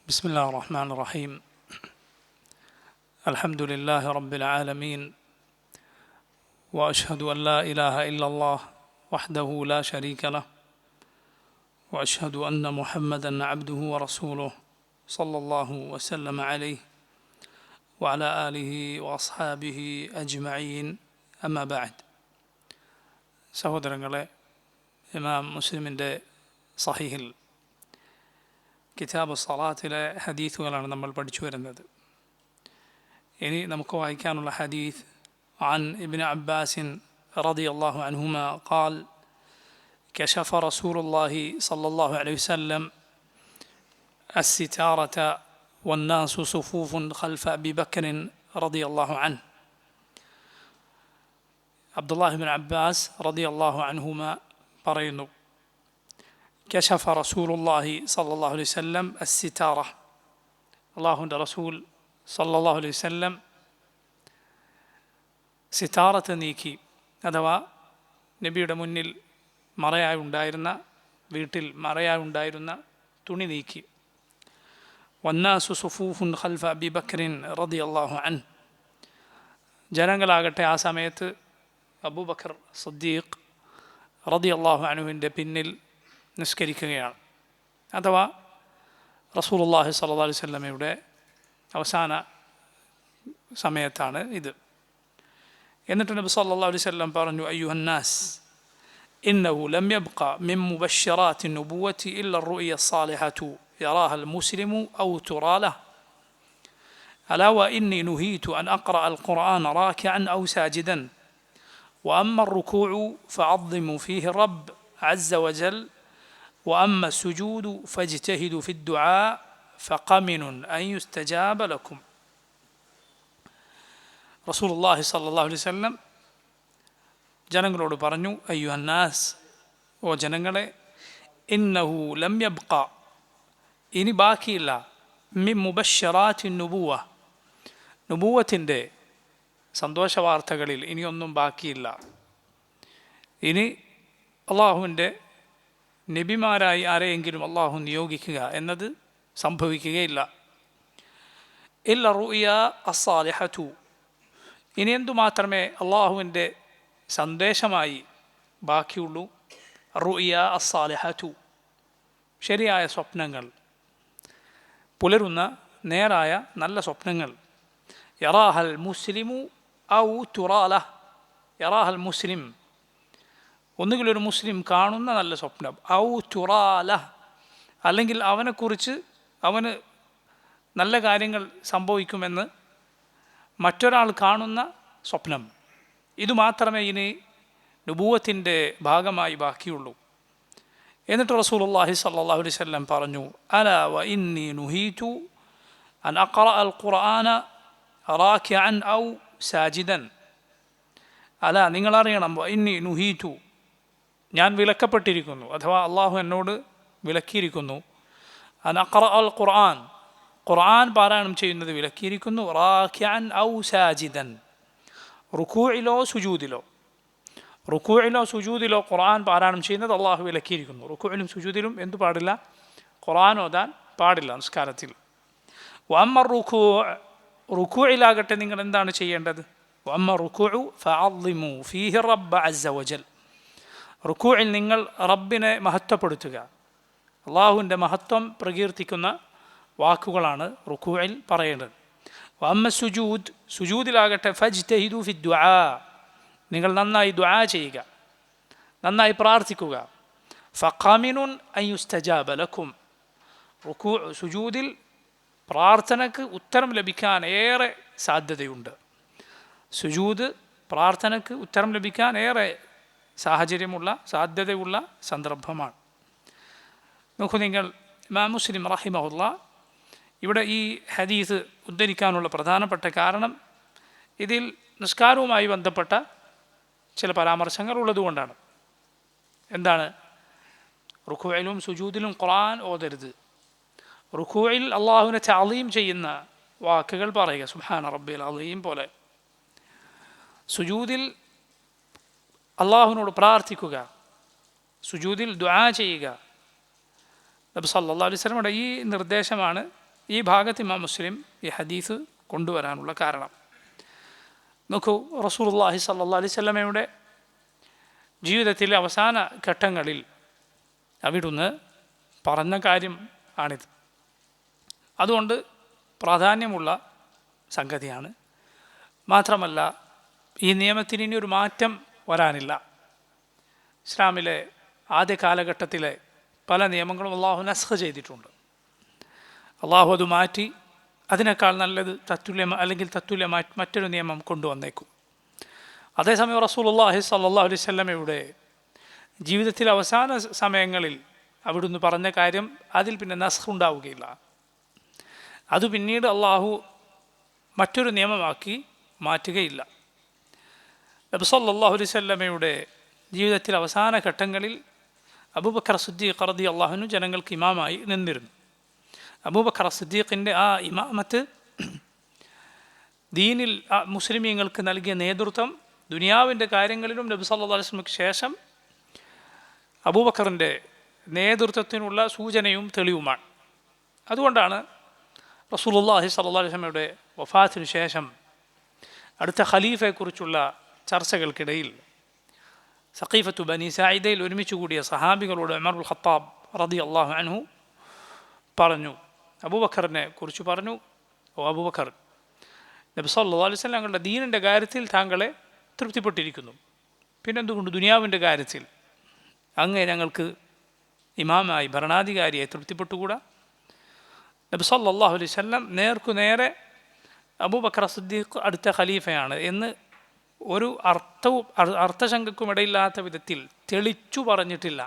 بسم الله الرحمن الرحيم. الحمد لله رب العالمين، وأشهد أن لا إله إلا الله وحده لا شريك له، وأشهد أن محمدا عبده ورسوله صلى الله وسلم عليه وعلى آله وأصحابه أجمعين. أما بعد. സഹോദരങ്ങളെ, ഇമാം മുസ്ലിമിൻ്റെ സഹീഹിൽ കിതാബ് സലാത്തിലെ ഹദീസുകളാണ് നമ്മൾ പഠിച്ചു വരുന്നത്. ഇനി നമുക്ക് വായിക്കാനുള്ള ഹദീസ് عن ابن عباس رضي الله عنهما قال: كشف رسول الله صلى الله عليه وسلم الستارة والناس صفوف خلف أبي بكر رضي الله عنه. عبد الله بن عباس رضي الله عنهما പറയുന്നു, كشف رسول الله صلى الله عليه وسلم الستارة. അള്ളാഹുവിൻ്റെ റസൂൽ സല്ലല്ലാഹു അലൈഹി വസല്ലം സിതാറത്ത് നീക്കി, അഥവാ നബിയുടെ മുന്നിൽ വീട്ടിൽ മറയായുണ്ടായിരുന്ന തുണി നീക്കി. വന്നാസു സുഫൂഫുൻ ഖൽഫ അബി ബക്രിൻ റളിയല്ലാഹു അൻഹു. ജനങ്ങളാകട്ടെ ആ സമയത്ത് അബൂബക്കർ സിദ്ദീഖ് റളിയല്ലാഹു അൻഹുവിൻ്റെ പിന്നിൽ നിസ്കരിക്കുകയാണ്. അഥവാ റസൂലുള്ളാഹി സ്വല്ലല്ലാഹു അലൈഹി വസല്ലമയുടെ അവസാന സമയത്താണ് ഇത്. എന്നിട്ട് നബി സല്ലല്ലാഹു അലൈഹി വസല്ലം പറഞ്ഞു: അയ്യുഹന്നാസ് ഇന്നഹു ലം യബ്ഖ മിൻ മുബശ്ശിറാത്തി നുബുവ്വത്തി ഇല്ല الرؤيا الصالحة يراها المسلم أو ترى له ألا وإني نهيت أن أقرأ القرآن راكعا أو ساجدا وأما الركوع فعظموا فيه الرب عز وجل وأما السجود فاجتهدوا في الدعاء فقمن أن يستجاب لكم. റസൂലുള്ളാഹി സ്വല്ലല്ലാഹു അലൈഹി വസല്ലം ജനങ്ങളോട് പറഞ്ഞു: അയ്യുഹന്നാസ്, ഓ ജനങ്ങളെ, ഇന്നഹു ലം യബ്ഖ, ഇനി ബാക്കിയില്ല, മിൻ മുബശ്ശിറാത്തി നുബുവ, നുബുവത്തിൻ്റെ സന്തോഷവാർത്തകളിൽ ഇനിയൊന്നും ബാക്കിയില്ല. ഇനി അള്ളാഹുവിൻ്റെ നബിമാരായി ആരെയെങ്കിലും അള്ളാഹു നിയോഗിക്കുക എന്നത് സംഭവിക്കുകയില്ല. ഇല്ല റുയ അസ്സാലിഹതു, ഇനി എന്തുമാത്രമേ അള്ളാഹുവിൻ്റെ സന്ദേശമായി ബാക്കിയുള്ളൂ. റുയ അസ്സാലിഹതു, ശരിയായ സ്വപ്നങ്ങൾ, പുലരുന്ന നേരായ നല്ല സ്വപ്നങ്ങൾ. യറാഹൽ മുസ്ലിമു ഔ തുറാലഹ, യറാഹൽ മുസ്ലിം, ഒന്നുകിലൊരു മുസ്ലിം കാണുന്ന നല്ല സ്വപ്നം. ഔ തുറാലഹ, അല്ലെങ്കിൽ അവന് നല്ല കാര്യങ്ങൾ സംഭവിക്കുമെന്ന് മറ്റൊരാൾ കാണുന്ന സ്വപ്നം. ഇതുമാത്രമേ ഇനി നുബുവത്തിൻ്റെ ഭാഗമായി ബാക്കിയുള്ളൂ. എന്നിട്ട് റസൂലുള്ളാഹി സ്വല്ലല്ലാഹു അലൈഹി വസല്ലം പറഞ്ഞു: അലാ വ ഇന്നി നുഹീതു അൻ അഖറഅ അൽ ഖുർആന റാക്കിഅൻ ഔ സാജിദൻ. അല, നിങ്ങളറിയണം, വ ഇന്നി നുഹീതു, ഞാൻ വിലക്കപ്പെട്ടിരിക്കുന്നു, അഥവാ അള്ളാഹു എന്നോട് വിലക്കിയിരിക്കുന്നു. അൻ അഖറഅ അൽ ഖുർആൻ, ഖുർആൻ പാരായണം ചെയ്യുന്നത് വിലക്കിയിരിക്കുന്നു. റാക്കിഅൻ ഔ സാജിദൻ, റുകൂഇലോ സുജൂദിലോ ഖുർആൻ പാരായണം ചെയ്യുന്നത് അള്ളാഹു വിലക്കിയിരിക്കുന്നു. റുകൂഇലും സുജൂദിലും എന്തു പാടില്ല? ഖുർആൻ ഓതാൻ പാടില്ല നിസ്കാരത്തിൽ. വഅമ്മ റുകൂഇലാകട്ടെ നിങ്ങൾ എന്താണ് ചെയ്യേണ്ടത്? വഅമ്മ റുകൂഉ ഫഅദ്ദിമു ഫീഹി റബ്ബ അസ്സ വജൽ, റുകൂഇൽ നിങ്ങൾ റബ്ബിനെ മഹത്വപ്പെടുത്തുക. അള്ളാഹുവിൻ്റെ മഹത്വം പ്രകീർത്തിക്കുന്ന വാക്കുകളാണ് റുകൂഇൽ പറയേണ്ടത്. വഅമ്മ സുജൂദ്, സുജൂദിലാകട്ടെ ഫജ്തഹിദു ഫി ദുആ, നിങ്ങൾ നന്നായി ദുആ ചെയ്യുക, നന്നായി പ്രാർത്ഥിക്കുക. ഫഖമിനുൻ അൻ യുസ്തജാബ ലക്കും, സുജൂദിൽ പ്രാർത്ഥനയ്ക്ക് ഉത്തരം ലഭിക്കാൻ ഏറെ സാധ്യതയുണ്ട്. സുജൂദ് പ്രാർത്ഥനയ്ക്ക് ഉത്തരം ലഭിക്കാൻ ഏറെ സാധ്യതയുള്ള സന്ദർഭമാണ്. നോക്കൂ നിങ്ങൾ, ഇമാം മുസ്ലിം റഹിമഹുല്ലാ ഇവിടെ ഈ ഹദീസ് ഉദ്ധരിക്കാനുള്ള പ്രധാനപ്പെട്ട കാരണം ഇതിൽ നിസ്കാരവുമായി ബന്ധപ്പെട്ട ചില പരാമർശങ്ങൾ ഉള്ളതുകൊണ്ടാണ്. എന്താണ്? റുകൂഇലും സുജൂദിലും ഖുർആൻ ഓതരുത്. റുകൂഇൽ അള്ളാഹുവിനെ തഅളീം ചെയ്യുന്ന വാക്കുകൾ പറയുക, സുബ്ഹാന റബ്ബിൽ അളീം പോലെ. സുജൂദിൽ അള്ളാഹുവിനോട് പ്രാർത്ഥിക്കുക, സുജൂദിൽ ദുആ ചെയ്യുക. നബി സല്ലല്ലാഹു അലൈഹി വസല്ലമയുടെ ഈ നിർദ്ദേശമാണ് ഈ ഭാഗത്ത് ഇമാം മുസ്ലിം ഈ ഹദീസ് കൊണ്ടുവരാനുള്ള കാരണം. നോക്കൂ, റസൂലുള്ളാഹി സ്വല്ലല്ലാഹു അലൈഹി വസല്ലമയുടെ ജീവിതത്തിലെ അവസാന ഘട്ടങ്ങളിൽ അവിടുന്ന് പറഞ്ഞ കാര്യം ആണിത്. അതുകൊണ്ട് പ്രാധാന്യമുള്ള സംഗതിയാണ്. മാത്രമല്ല, ഈ നിയമത്തിന് ഇനി ഒരു മാറ്റം വരാനില്ല. ഇസ്ലാമിലെ ആദ്യ കാലഘട്ടത്തിലെ പല നിയമങ്ങളും അള്ളാഹു നസ്ഖ് ചെയ്തിട്ടുണ്ട്. അള്ളാഹു അത് മാറ്റി അതിനേക്കാൾ നല്ലത് അല്ലെങ്കിൽ തത്തുല്യമായി മറ്റൊരു നിയമം കൊണ്ടുവന്നേക്കും. അതേസമയം റസൂലുള്ളാഹി സ്വല്ലല്ലാഹു അലൈഹി വസല്ലമയുടെ ജീവിതത്തിലെ അവസാന സമയങ്ങളിൽ അവിടുന്ന് പറഞ്ഞ കാര്യം അതിൽ പിന്നെ നസ്ഖ് ഉണ്ടാവുകയില്ല. അത് പിന്നീട് അള്ളാഹു മറ്റൊരു നിയമമാക്കി മാറ്റുകയില്ല. നബി സല്ലല്ലാഹു അലൈഹി വസല്ലമയുടെ ജീവിതത്തിലെ അവസാന ഘട്ടങ്ങളിൽ അബൂബക്കർ സിദ്ദീഖ് റളിയല്ലാഹു അൻഹു ജനങ്ങൾക്ക് ഇമാമായി നിന്നിരുന്നു. അബൂബക്കർ സിദ്ദീഖിൻ്റെ ആ ഇമാമത്ത് ദീനിൽ മുസ്ലിമീങ്ങൾക്ക് നൽകിയ നേതൃത്വം ദുനിയാവിൻ്റെ കാര്യങ്ങളിലും നബി സല്ലല്ലാഹു അലൈഹി വസല്ലമയ്ക്ക് ശേഷം അബൂബക്കറിൻ്റെ നേതൃത്വത്തിനുള്ള സൂചനയും തെളിവുമാണ്. അതുകൊണ്ടാണ് റസൂലുള്ളാഹി സ്വല്ലല്ലാഹു അലൈഹി വസല്ലമയുടെ വഫാത്തിനു ശേഷം അടുത്ത ഖലീഫയെക്കുറിച്ചുള്ള ചർച്ചകൾക്കിടയിൽ സഖീഫത്തു ബനി സായിദയിൽ ഒരുമിച്ച് കൂടിയ സഹാബികളോട് ഉമറുൽ ഖത്താബ് റളിയല്ലാഹു അൻഹു പറഞ്ഞു, അബൂബക്കറിനെ കുറിച്ച് പറഞ്ഞു, ഓ അബൂബക്കർ, നബി സല്ലല്ലാഹു അലൈഹി വസല്ലം ഞങ്ങളുടെ ദീനിൻ്റെ കാര്യത്തിൽ താങ്കളെ തൃപ്തിപ്പെട്ടിരിക്കുന്നു, പിന്നെന്തുകൊണ്ട് ദുനിയാവിൻ്റെ കാര്യത്തിൽ അങ്ങേ ഞങ്ങൾക്ക് ഇമാമായി ഭരണാധികാരിയെ തൃപ്തിപ്പെട്ടുകൂടാ? നബി സല്ലല്ലാഹു അലൈഹി വസല്ലം നേർക്കുനേരെ അബൂബക്കർ സിദ്ദീഖ് അടുത്ത ഖലീഫയാണ് എന്ന് ഒരു അർത്ഥശങ്കക്കുമിടയില്ലാത്ത വിധത്തിൽ തെളിച്ചു പറഞ്ഞിട്ടില്ല,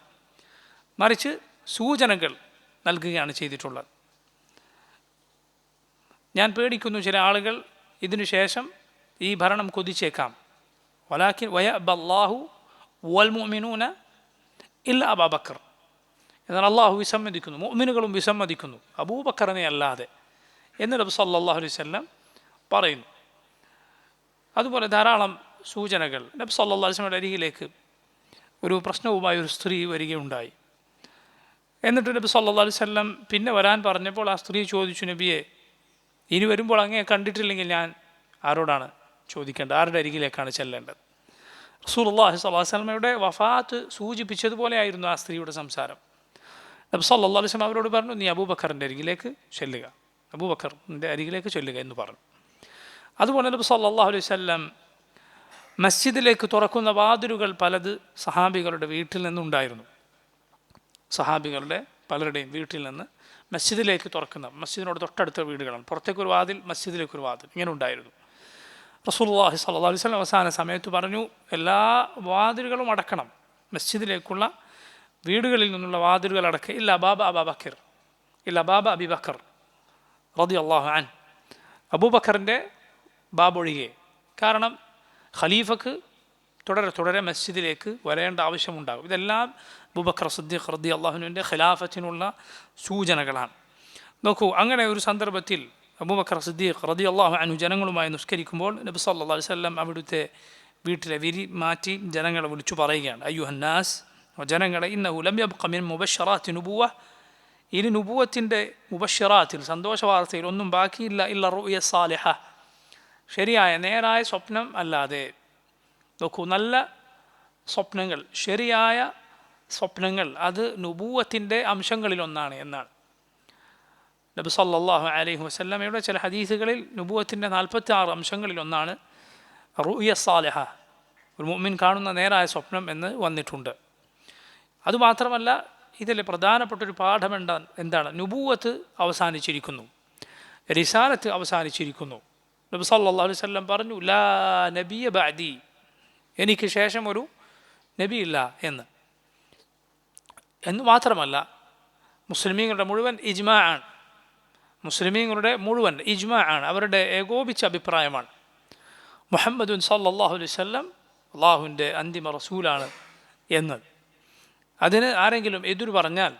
മറിച്ച് സൂചനകൾ നൽകുകയാണ് ചെയ്തിട്ടുള്ളത്. ഞാൻ പേടിക്കുന്നു ചില ആളുകൾ ഇതിനു ശേഷം ഈ ഭരണം കൊതിച്ചേക്കാം. വലാകിൻ വയഅബല്ലാഹു വൽ മുഅ്മിനൂന ഇല്ല അബൂബക്കർ. എന്നാൽ അള്ളാഹു വിസമ്മതിക്കുന്നു, മുഅ്മിനുകളും വിസമ്മതിക്കുന്നു, അബൂബക്കറിനെ അല്ലാതെ എന്ന് നബി സല്ലല്ലാഹു അലൈഹി വസല്ലം പറയുന്നു. അതുപോലെ ധാരാളം സൂചനകൾ. നബി സല്ലല്ലാഹു അലൈഹി വസല്ലമയുടെ അരികിലേക്ക് ഒരു പ്രശ്നവുമായി ഒരു സ്ത്രീ വരികയുണ്ടായി. എന്നിട്ട് നബി സല്ലല്ലാഹു അലൈഹി വസല്ലം പിന്നെ വരാൻ പറഞ്ഞപ്പോൾ ആ സ്ത്രീ ചോദിച്ചു, നബിയെ, ഇനി വരുമ്പോൾ അങ്ങേ കണ്ടിട്ടില്ലെങ്കിൽ ഞാൻ ആരോടാണ് ചോദിക്കേണ്ടത്, ആരുടെ അരികിലേക്കാണ് ചെല്ലേണ്ടത്? റസൂലുള്ളാഹി സ്വല്ലല്ലാഹു അലൈഹി വസല്ലമയുടെ വഫാത്ത് സൂചിപ്പിച്ചതുപോലെ ആയിരുന്നു ആ സ്ത്രീയുടെ സംസാരം. നബി സല്ലല്ലാഹു അലൈഹി വസല്ലം അവരോട് പറഞ്ഞു, നീ അബൂബക്കറിൻ്റെ അരികിലേക്ക് ചെല്ലുക, അബൂബക്കറിൻ്റെ അരികിലേക്ക് ചെല്ലുക എന്ന് പറഞ്ഞു. അതുപോലെ നബി സല്ലല്ലാഹു അലൈഹി വസല്ലം മസ്ജിദിലേക്ക് തുറക്കുന്ന വാതിലുകൾ പലത് സഹാബികളുടെ വീട്ടിൽ നിന്നുണ്ടായിരുന്നു. സഹാബികളുടെ പലരുടെയും വീട്ടിൽ നിന്ന് മസ്ജിദിലേക്ക് തുറക്കുന്ന, മസ്ജിദിനോട് തൊട്ടടുത്ത വീടുകളാണ്, പുറത്തേക്കൊരു വാതിൽ മസ്ജിദിലേക്കൊരു വാതിൽ, ഇങ്ങനെ ഉണ്ടായിരുന്നു. റസൂലുള്ളാഹി സ്വല്ലല്ലാഹു അലൈഹി വസല്ലം അവസാന സമയത്ത് പറഞ്ഞു, എല്ലാ വാതിലുകളും അടക്കണം, മസ്ജിദിലേക്കുള്ള വീടുകളിൽ നിന്നുള്ള വാതിലുകൾ അടക്കുക, ഇല്ല ബാബ അബൂബക്കർ, ഇല്ല ബാബ അബൂബക്കർ റളിയല്ലാഹു അൻഹു, അബൂബക്കറിൻ്റെ ബാബൊഴികെ. കാരണം ഖലീഫക്ക് തുടരെ മസ്ജിദിലേക്ക് വരേണ്ട ആവശ്യമുണ്ടാകും. ഇതെല്ലാം അബൂബക്കർ സിദ്ദീഖ് റളിയല്ലാഹു അൻഹുവിൻ്റെ ഖിലാഫത്തിനുള്ള സൂചനകളാണ്. നോക്കൂ, അങ്ങനെ ഒരു സന്ദർഭത്തിൽ അബൂബക്കർ സിദ്ദീഖ് റളിയല്ലാഹു അൻഹു ജനങ്ങളുമായി നിസ്കരിക്കുമ്പോൾ നബി സല്ലല്ലാഹു അലൈഹി വസല്ലം അവിടുത്തെ വീട്ടിലെ വിരി മാറ്റി ജനങ്ങളെ വിളിച്ചു പറയുകയാണ്, അയ്യുഹന്നാസ്, ജനങ്ങളെ, ഇന്നഹു ലം യബ്ഖ മിൻ മുബശ്ശറാത്തി നുബുവ, ഇനി നുബുവത്തിൻ്റെ മുബശ്ശറാത്തിൽ സന്തോഷ വാർത്തയിൽ ഒന്നും ബാക്കിയില്ല, ഇല്ല റുഅയ സാലിഹ, ശരിയായ നേരായ സ്വപ്നം അല്ലാതെ. നോക്കൂ, നല്ല സ്വപ്നങ്ങൾ, ശരിയായ സ്വപ്നങ്ങൾ, അത് നുബുവത്തിൻ്റെ അംശങ്ങളിലൊന്നാണ് എന്നാണ്. നബി സല്ലല്ലാഹു അലൈഹി വസല്ലമയുടെ ചില ഹദീസുകളിൽ നുബുവത്തിൻ്റെ 46 അംശങ്ങളിലൊന്നാണ് റുഅയ സാലിഹ, ഒരു മുഅ്മിൻ കാണുന്ന നേരായ സ്വപ്നം എന്ന് വന്നിട്ടുണ്ട്. അതുമാത്രമല്ല, ഇതിലെ പ്രധാനപ്പെട്ടൊരു പാഠം എന്താണ്? നുബുവത്ത് അവസാനിച്ചിരിക്കുന്നു, റിസാലത്ത് അവസാനിച്ചിരിക്കുന്നു. നബി സല്ലല്ലാഹു അലൈഹി വസല്ലം പറഞ്ഞു, ലാ നബിയ ബഅദി, എനിക്ക് ശേഷം ഒരു നബിയില്ല എന്ന് മാത്രമല്ല, മുസ്ലിമീങ്ങളുടെ മുഴുവൻ ഇജ്മാ ആണ്, മുസ്ലിമീങ്ങളുടെ മുഴുവൻ ഇജ്മാ ആണ്, അവരുടെ ഏകോപിച്ച അഭിപ്രായമാണ് മുഹമ്മദുൻ സല്ലല്ലാഹു അലൈഹി വസല്ലം അള്ളാഹുവിൻ്റെ അന്തിമ റസൂലാണ് എന്നത്. അതിന് ആരെങ്കിലും എതിര് പറഞ്ഞാൽ,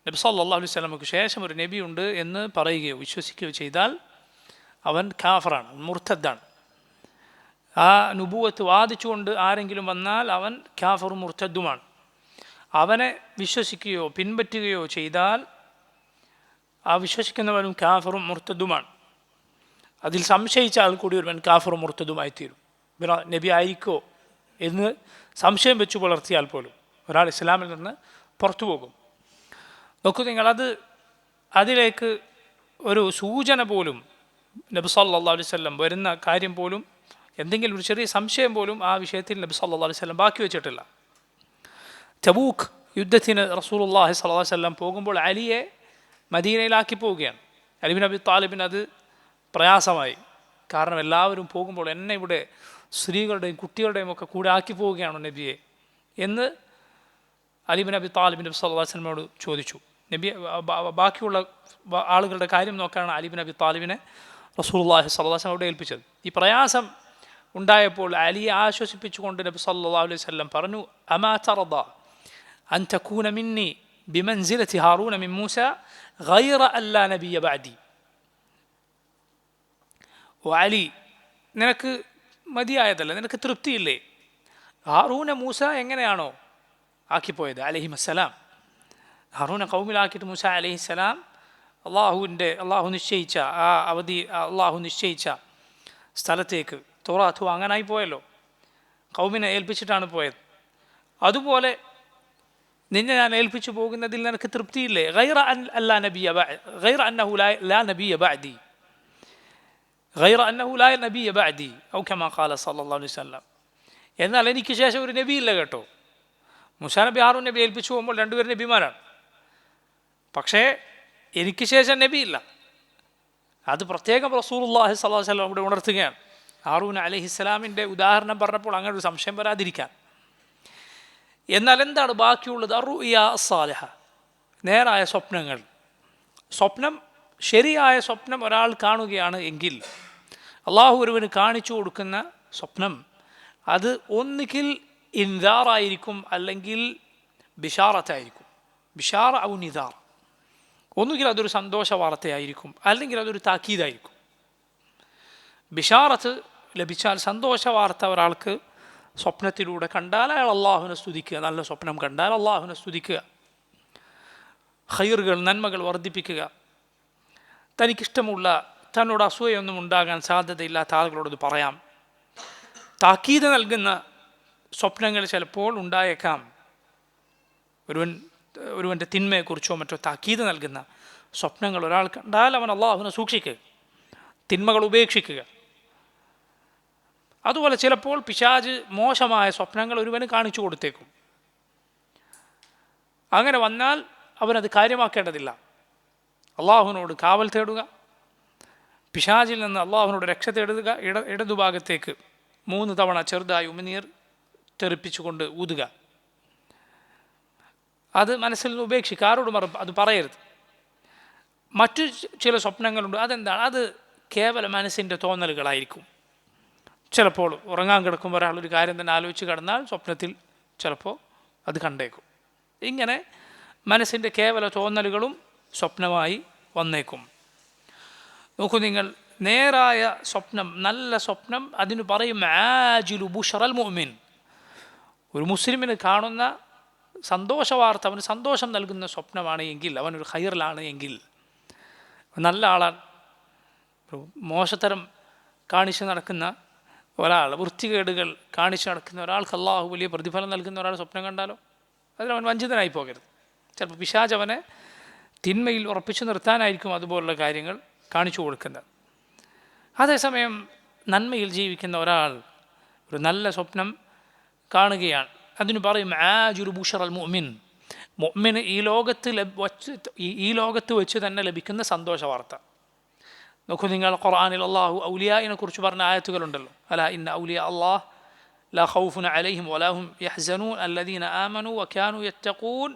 നബി സല്ലല്ലാഹു അലൈഹി വസല്ലമക്ക് ശേഷം ഒരു നബിയുണ്ട് എന്ന് പറയുകയോ വിശ്വസിക്കുകയോ ചെയ്താൽ അവൻ കാഫറാണ്, മുർത്തദ്ദാണ്. ആ നുബുവത്ത് വാദിച്ചുകൊണ്ട് ആരെങ്കിലും വന്നാൽ അവൻ കാഫറും മുർത്തദ്ദുമാണ്. അവനെ വിശ്വസിക്കുകയോ പിൻപറ്റുകയോ ചെയ്താൽ ആ വിശ്വസിക്കുന്നവനും കാഫറും മുർത്തദുമാണ്. അതിൽ സംശയിച്ച ആൾ കൂടി ഒരുവൻ കാഫറും മുർത്തദുമായി തീരും. നബി ആയിരിക്കോ എന്ന് സംശയം വെച്ച് പുലർത്തിയാൽ പോലും ഒരാൾ ഇസ്ലാമിൽ നിന്ന് പുറത്തു പോകും. നോക്കൂ നിങ്ങൾ, അതിലേക്ക് ഒരു സൂചന പോലും നബി സല്ലല്ലാഹു അലൈഹി വസല്ലം വരുന്ന കാര്യം പോലും, എന്തെങ്കിലും ഒരു ചെറിയ സംശയം പോലും ആ വിഷയത്തിൽ നബി സല്ലല്ലാഹു അലൈഹി വസല്ലം ബാക്കി വെച്ചിട്ടില്ല. തബൂക്ക് യുദ്ധത്തിന് റസൂലുള്ളാഹി സ്വല്ലല്ലാഹു അലൈഹി വസല്ലം പോകുമ്പോൾ അലിയെ മദീനയിലാക്കി പോവുകയാണ്. അലി ബിൻ അബി താലിബിന് അത് പ്രയാസമായി. കാരണം എല്ലാവരും പോകുമ്പോൾ എന്നെ ഇവിടെ സ്ത്രീകളുടെയും കുട്ടികളുടെയും ഒക്കെ കൂടെ ആക്കി പോവുകയാണോ നബിയെ എന്ന് അലി ബിൻ അബി താലിബ് നബി സല്ലല്ലാഹു അലൈഹി വസല്ലമയോട് ചോദിച്ചു. നബി ബാക്കിയുള്ള ആളുകളുടെ കാര്യം നോക്കാനാണ് അലി ബിൻ അബി താലിബിനെ റസൂലുള്ളാഹി സ്വല്ലല്ലാഹു അലൈഹി വസല്ലം അവിടെ ഏൽപ്പിച്ചത്. ഈ പ്രയാസം ഉണ്ടായപ്പോൾ അലിയെ ആശ്വസിപ്പിച്ചുകൊണ്ട് നബി സല്ലല്ലാഹു അലൈഹി വസല്ലം പറഞ്ഞു, അമാ തറദ അൻ തകൂന മിന്നി ബിമൻസിലതി ഹാറൂന മിൻ മൂസ ഗൈറ അല്ലാ നബിയ ബഅദി. ഓ അലി, നിനക്ക് മതിയായതല്ല, നിനക്ക് തൃപ്തിയില്ലേ? ഹാറൂന മൂസ എങ്ങനെയാണോ ആക്കിപ്പോയത് അലൈഹിസ്സലാം, ഹാറൂന കൗമിലാക്കിയിട്ട് മൂസ അലൈഹിസ്സലാം അള്ളാഹു നിശ്ചയിച്ച ആ അവധി, അള്ളാഹു നിശ്ചയിച്ച സ്ഥലത്തേക്ക് തൗറാത്ത് വാങ്ങാനായി പോയല്ലോ, കൗമിനെ ഏൽപ്പിച്ചിട്ടാണ് പോയത്. അതുപോലെ നിന്നെ ഞാൻ ഏൽപ്പിച്ചു പോകുന്നതിൽ നിനക്ക് തൃപ്തിയില്ലേ? ഗൈറ അന്നഹു ലാ നബിയ ബഅദി, ഗൈറ അന്നഹു ലാ നബിയ ബഅദി ഔ കമാ ഖാല സല്ലല്ലാഹു അലൈഹി വസല്ലം. എന്നാൽ എനിക്ക് ശേഷം ഒരു നബിയില്ല കേട്ടോ. മൂസാ നബി ഹാറൂൻ നബി ഏൽപ്പിച്ചു പോകുമ്പോൾ രണ്ടുപേരും നബിമാരാണ്. പക്ഷേ എനിക്ക് ശേഷം നബിയില്ല. അത് പ്രത്യേകം റസൂലുള്ളാഹി സ്വല്ലല്ലാഹു അലൈഹി വസല്ലം ഇവിടെ ഉണർത്തുകയാണ്. ഹാറൂൻ അലൈഹിസ്സലാമിൻ്റെ ഉദാഹരണം പറഞ്ഞപ്പോൾ അങ്ങനെ ഒരു സംശയം വരാതിരിക്കാൻ. എന്നാൽ എന്താണ് ബാക്കിയുള്ളത്? അർറുഇയ അസ്സാലിഹ, നേരായ സ്വപ്നങ്ങൾ. സ്വപ്നം, ശരിയായ സ്വപ്നം ഒരാൾ കാണുകയാണ് എങ്കിൽ, അള്ളാഹു ഒരുവന് കാണിച്ചു കൊടുക്കുന്ന സ്വപ്നം അത് ഒന്നുകിൽ ഇൻദാറായിരിക്കും, അല്ലെങ്കിൽ ബിഷാറത്തായിരിക്കും. ബിഷാറ ഔ നിദാർ, ഒന്നുകിൽ അതൊരു സന്തോഷ വാർത്തയായിരിക്കും, അല്ലെങ്കിൽ അതൊരു താക്കീതായിരിക്കും. ബിഷാറത്ത് ലഭിച്ചാൽ, സന്തോഷ വാർത്ത ഒരാൾക്ക് സ്വപ്നത്തിലൂടെ കണ്ടാൽ അയാൾ അള്ളാഹുവിനെ സ്തുതിക്കുക, നല്ല സ്വപ്നം കണ്ടാൽ അള്ളാഹുവിനെ സ്തുതിക്കുക, ഖൈറുകൾ, നന്മകൾ വർദ്ധിപ്പിക്കുക, തനിക്കിഷ്ടമുള്ള, തന്നോട് അസൂയൊന്നും ഉണ്ടാകാൻ സാധ്യതയില്ലാത്ത ആളുകളോടത് പറയാം. താക്കീത് നൽകുന്ന സ്വപ്നങ്ങൾ ചിലപ്പോൾ ഉണ്ടായേക്കാം. ഒരുവൻ്റെ തിന്മയെക്കുറിച്ചോ മറ്റോ താക്കീത് നൽകുന്ന സ്വപ്നങ്ങൾ ഒരാൾ കണ്ടാൽ അവൻ അള്ളാഹുവിനെ സൂക്ഷിക്കുക, തിന്മകൾ ഉപേക്ഷിക്കുക. അതുപോലെ ചിലപ്പോൾ പിശാച് മോശമായ സ്വപ്നങ്ങൾ ഒരുവന് കാണിച്ചു കൊടുത്തേക്കും. അങ്ങനെ വന്നാൽ അവനത് കാര്യമാക്കേണ്ടതില്ല. അള്ളാഹുവിനോട് കാവൽ തേടുക, പിശാചിൽ നിന്ന് അള്ളാഹുവിനോട് രക്ഷ തേടുക. ഇടതുഭാഗത്തേക്ക് 3 തവണ ചെറുതായി ഉമിനീർ തെറിപ്പിച്ചുകൊണ്ട് ഊതുക. അത് മനസ്സിൽ നിന്ന് ഉപേക്ഷിക്കുക, ആരോടും അത് പറയരുത്. മറ്റു ചില സ്വപ്നങ്ങളുണ്ട്, അതെന്താണ്? അത് കേവല മനസ്സിൻ്റെ തോന്നലുകളായിരിക്കും. ചിലപ്പോൾ ഉറങ്ങാൻ കിടക്കുമ്പോൾ ഒരാളൊരു കാര്യം തന്നെ ആലോചിച്ച് കിടന്നാൽ സ്വപ്നത്തിൽ ചിലപ്പോൾ അത് കണ്ടേക്കും. ഇങ്ങനെ മനസ്സിൻ്റെ കേവല തോന്നലുകളും സ്വപ്നമായി വന്നേക്കും. നോക്കൂ നിങ്ങൾ, നേരായ സ്വപ്നം, നല്ല സ്വപ്നം, അതിന് പറയും ആജിലു ബുഷറൽ മുഅ്മിൻ. ഒരു മുസ്ലിമിന് കാണുന്ന സന്തോഷ വാർത്ത, അവന് സന്തോഷം നൽകുന്ന സ്വപ്നമാണ് എങ്കിൽ, അവനൊരു ഖൈറിലാണ് എങ്കിൽ, നല്ല ആളാണ്. മോശത്തരം കാണിച്ച് നടക്കുന്ന ഒരാൾ, വൃത്തികേടുകൾ കാണിച്ച് നടക്കുന്ന ഒരാൾക്ക് അള്ളാഹു വലിയ പ്രതിഫലം നൽകുന്ന ഒരാൾ സ്വപ്നം കണ്ടാലോ അതിലവൻ വഞ്ചിതനായി പോകരുത്. ചിലപ്പോൾ പിശാച് അവനെ തിന്മയിൽ ഉറപ്പിച്ചു നിർത്താനായിരിക്കും അതുപോലുള്ള കാര്യങ്ങൾ കാണിച്ചു കൊടുക്കുന്നത്. അതേസമയം നന്മയിൽ ജീവിക്കുന്ന ഒരാൾ ഒരു നല്ല സ്വപ്നം കാണുകയാണ്, അതിന് പറയും ആജിലു ബുഷറൽ മുഅ്മിൻ. മുഅ്മിന് ഈ ലോകത്ത് വെച്ച് തന്നെ ലഭിക്കുന്ന സന്തോഷ വാർത്ത. നോക്കൂ നിങ്ങൾ, ഖുർആനിൽ അള്ളാഹു ഔലിയായിനെ കുറിച്ച് പറഞ്ഞ ആയത്തുകളുണ്ടല്ലോ. അലാ ഇന്ന ഔലിയ അല്ലാഹ് ലാ ഖൗഫുൻ അലൈഹിം വലാ ഹും യഹ്സനൂൻ അല്ലദീന ആമനൂ വകാനൂ യത്തഖൂൻ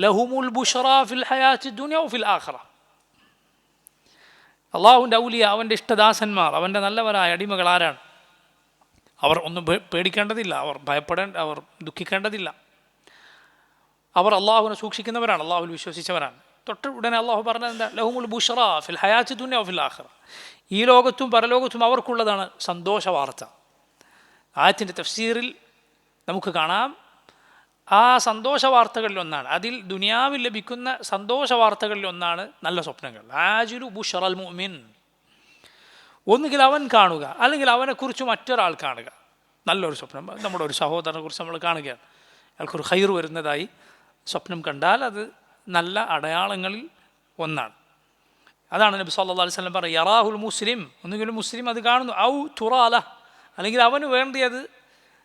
ലഹുമുൽ ബുശ്റാ ഫിൽ ഹയാത്തി ദുനിയ വഫിൽ ആഖിറ. അള്ളാഹുവിൻ്റെ ഔലിയ, അവൻ്റെ ഇഷ്ടദാസന്മാർ, അവൻ്റെ നല്ലവരായ അടിമകൾ ആരാണ്? അവർ ഒന്നും പേടിക്കേണ്ടതില്ല, അവർ അവർ ദുഃഖിക്കേണ്ടതില്ല. അവർ അള്ളാഹുവിനെ സൂക്ഷിക്കുന്നവരാണ്, അള്ളാഹുവിൽ വിശ്വസിച്ചവരാണ്. തൊട്ട് ഉടനെ അള്ളാഹു പറഞ്ഞത് എന്താ? ലഹുമുൽ ബുശ്റാ ഫിൽ ഹയാത്തി ദുനിയ വഫിൽ ആഖിറ. ഈ ലോകത്തും പരലോകത്തും അവർക്കുള്ളതാണ് സന്തോഷ വാർത്ത. ആയത്തിൻ്റെ തഫ്സീറിൽ നമുക്ക് കാണാം, ആ സന്തോഷ വാർത്തകളിലൊന്നാണ്, അതിൽ ദുനിയാവിൽ ലഭിക്കുന്ന സന്തോഷ വാർത്തകളിലൊന്നാണ് നല്ല സ്വപ്നങ്ങൾ. ആജിലു ബുഷറൽ മുഅ്മിൻ, ഒന്നുകിൽ അവൻ കാണുക അല്ലെങ്കിൽ അവനെക്കുറിച്ച് മറ്റൊരാൾ കാണുക. നല്ലൊരു സ്വപ്നം, നമ്മുടെ ഒരു സഹോദരനെ കുറിച്ച് നമ്മൾ കാണുകയാണ്, അയാൾക്കൊരു ഖൈർ വരുന്നതായി സ്വപ്നം കണ്ടാൽ അത് നല്ല അടയാളങ്ങളിൽ ഒന്നാണ്. അതാണ് നബി സല്ലല്ലാഹു അലൈഹി വസല്ലം പറയുക, യറാഹുൽ മുസ്ലിം, ഒന്നുകിൽ മുസ്ലിം അത് കാണുന്നു, ഔ തുറാല, അല്ലെങ്കിൽ അവന് വേണ്ടിയത്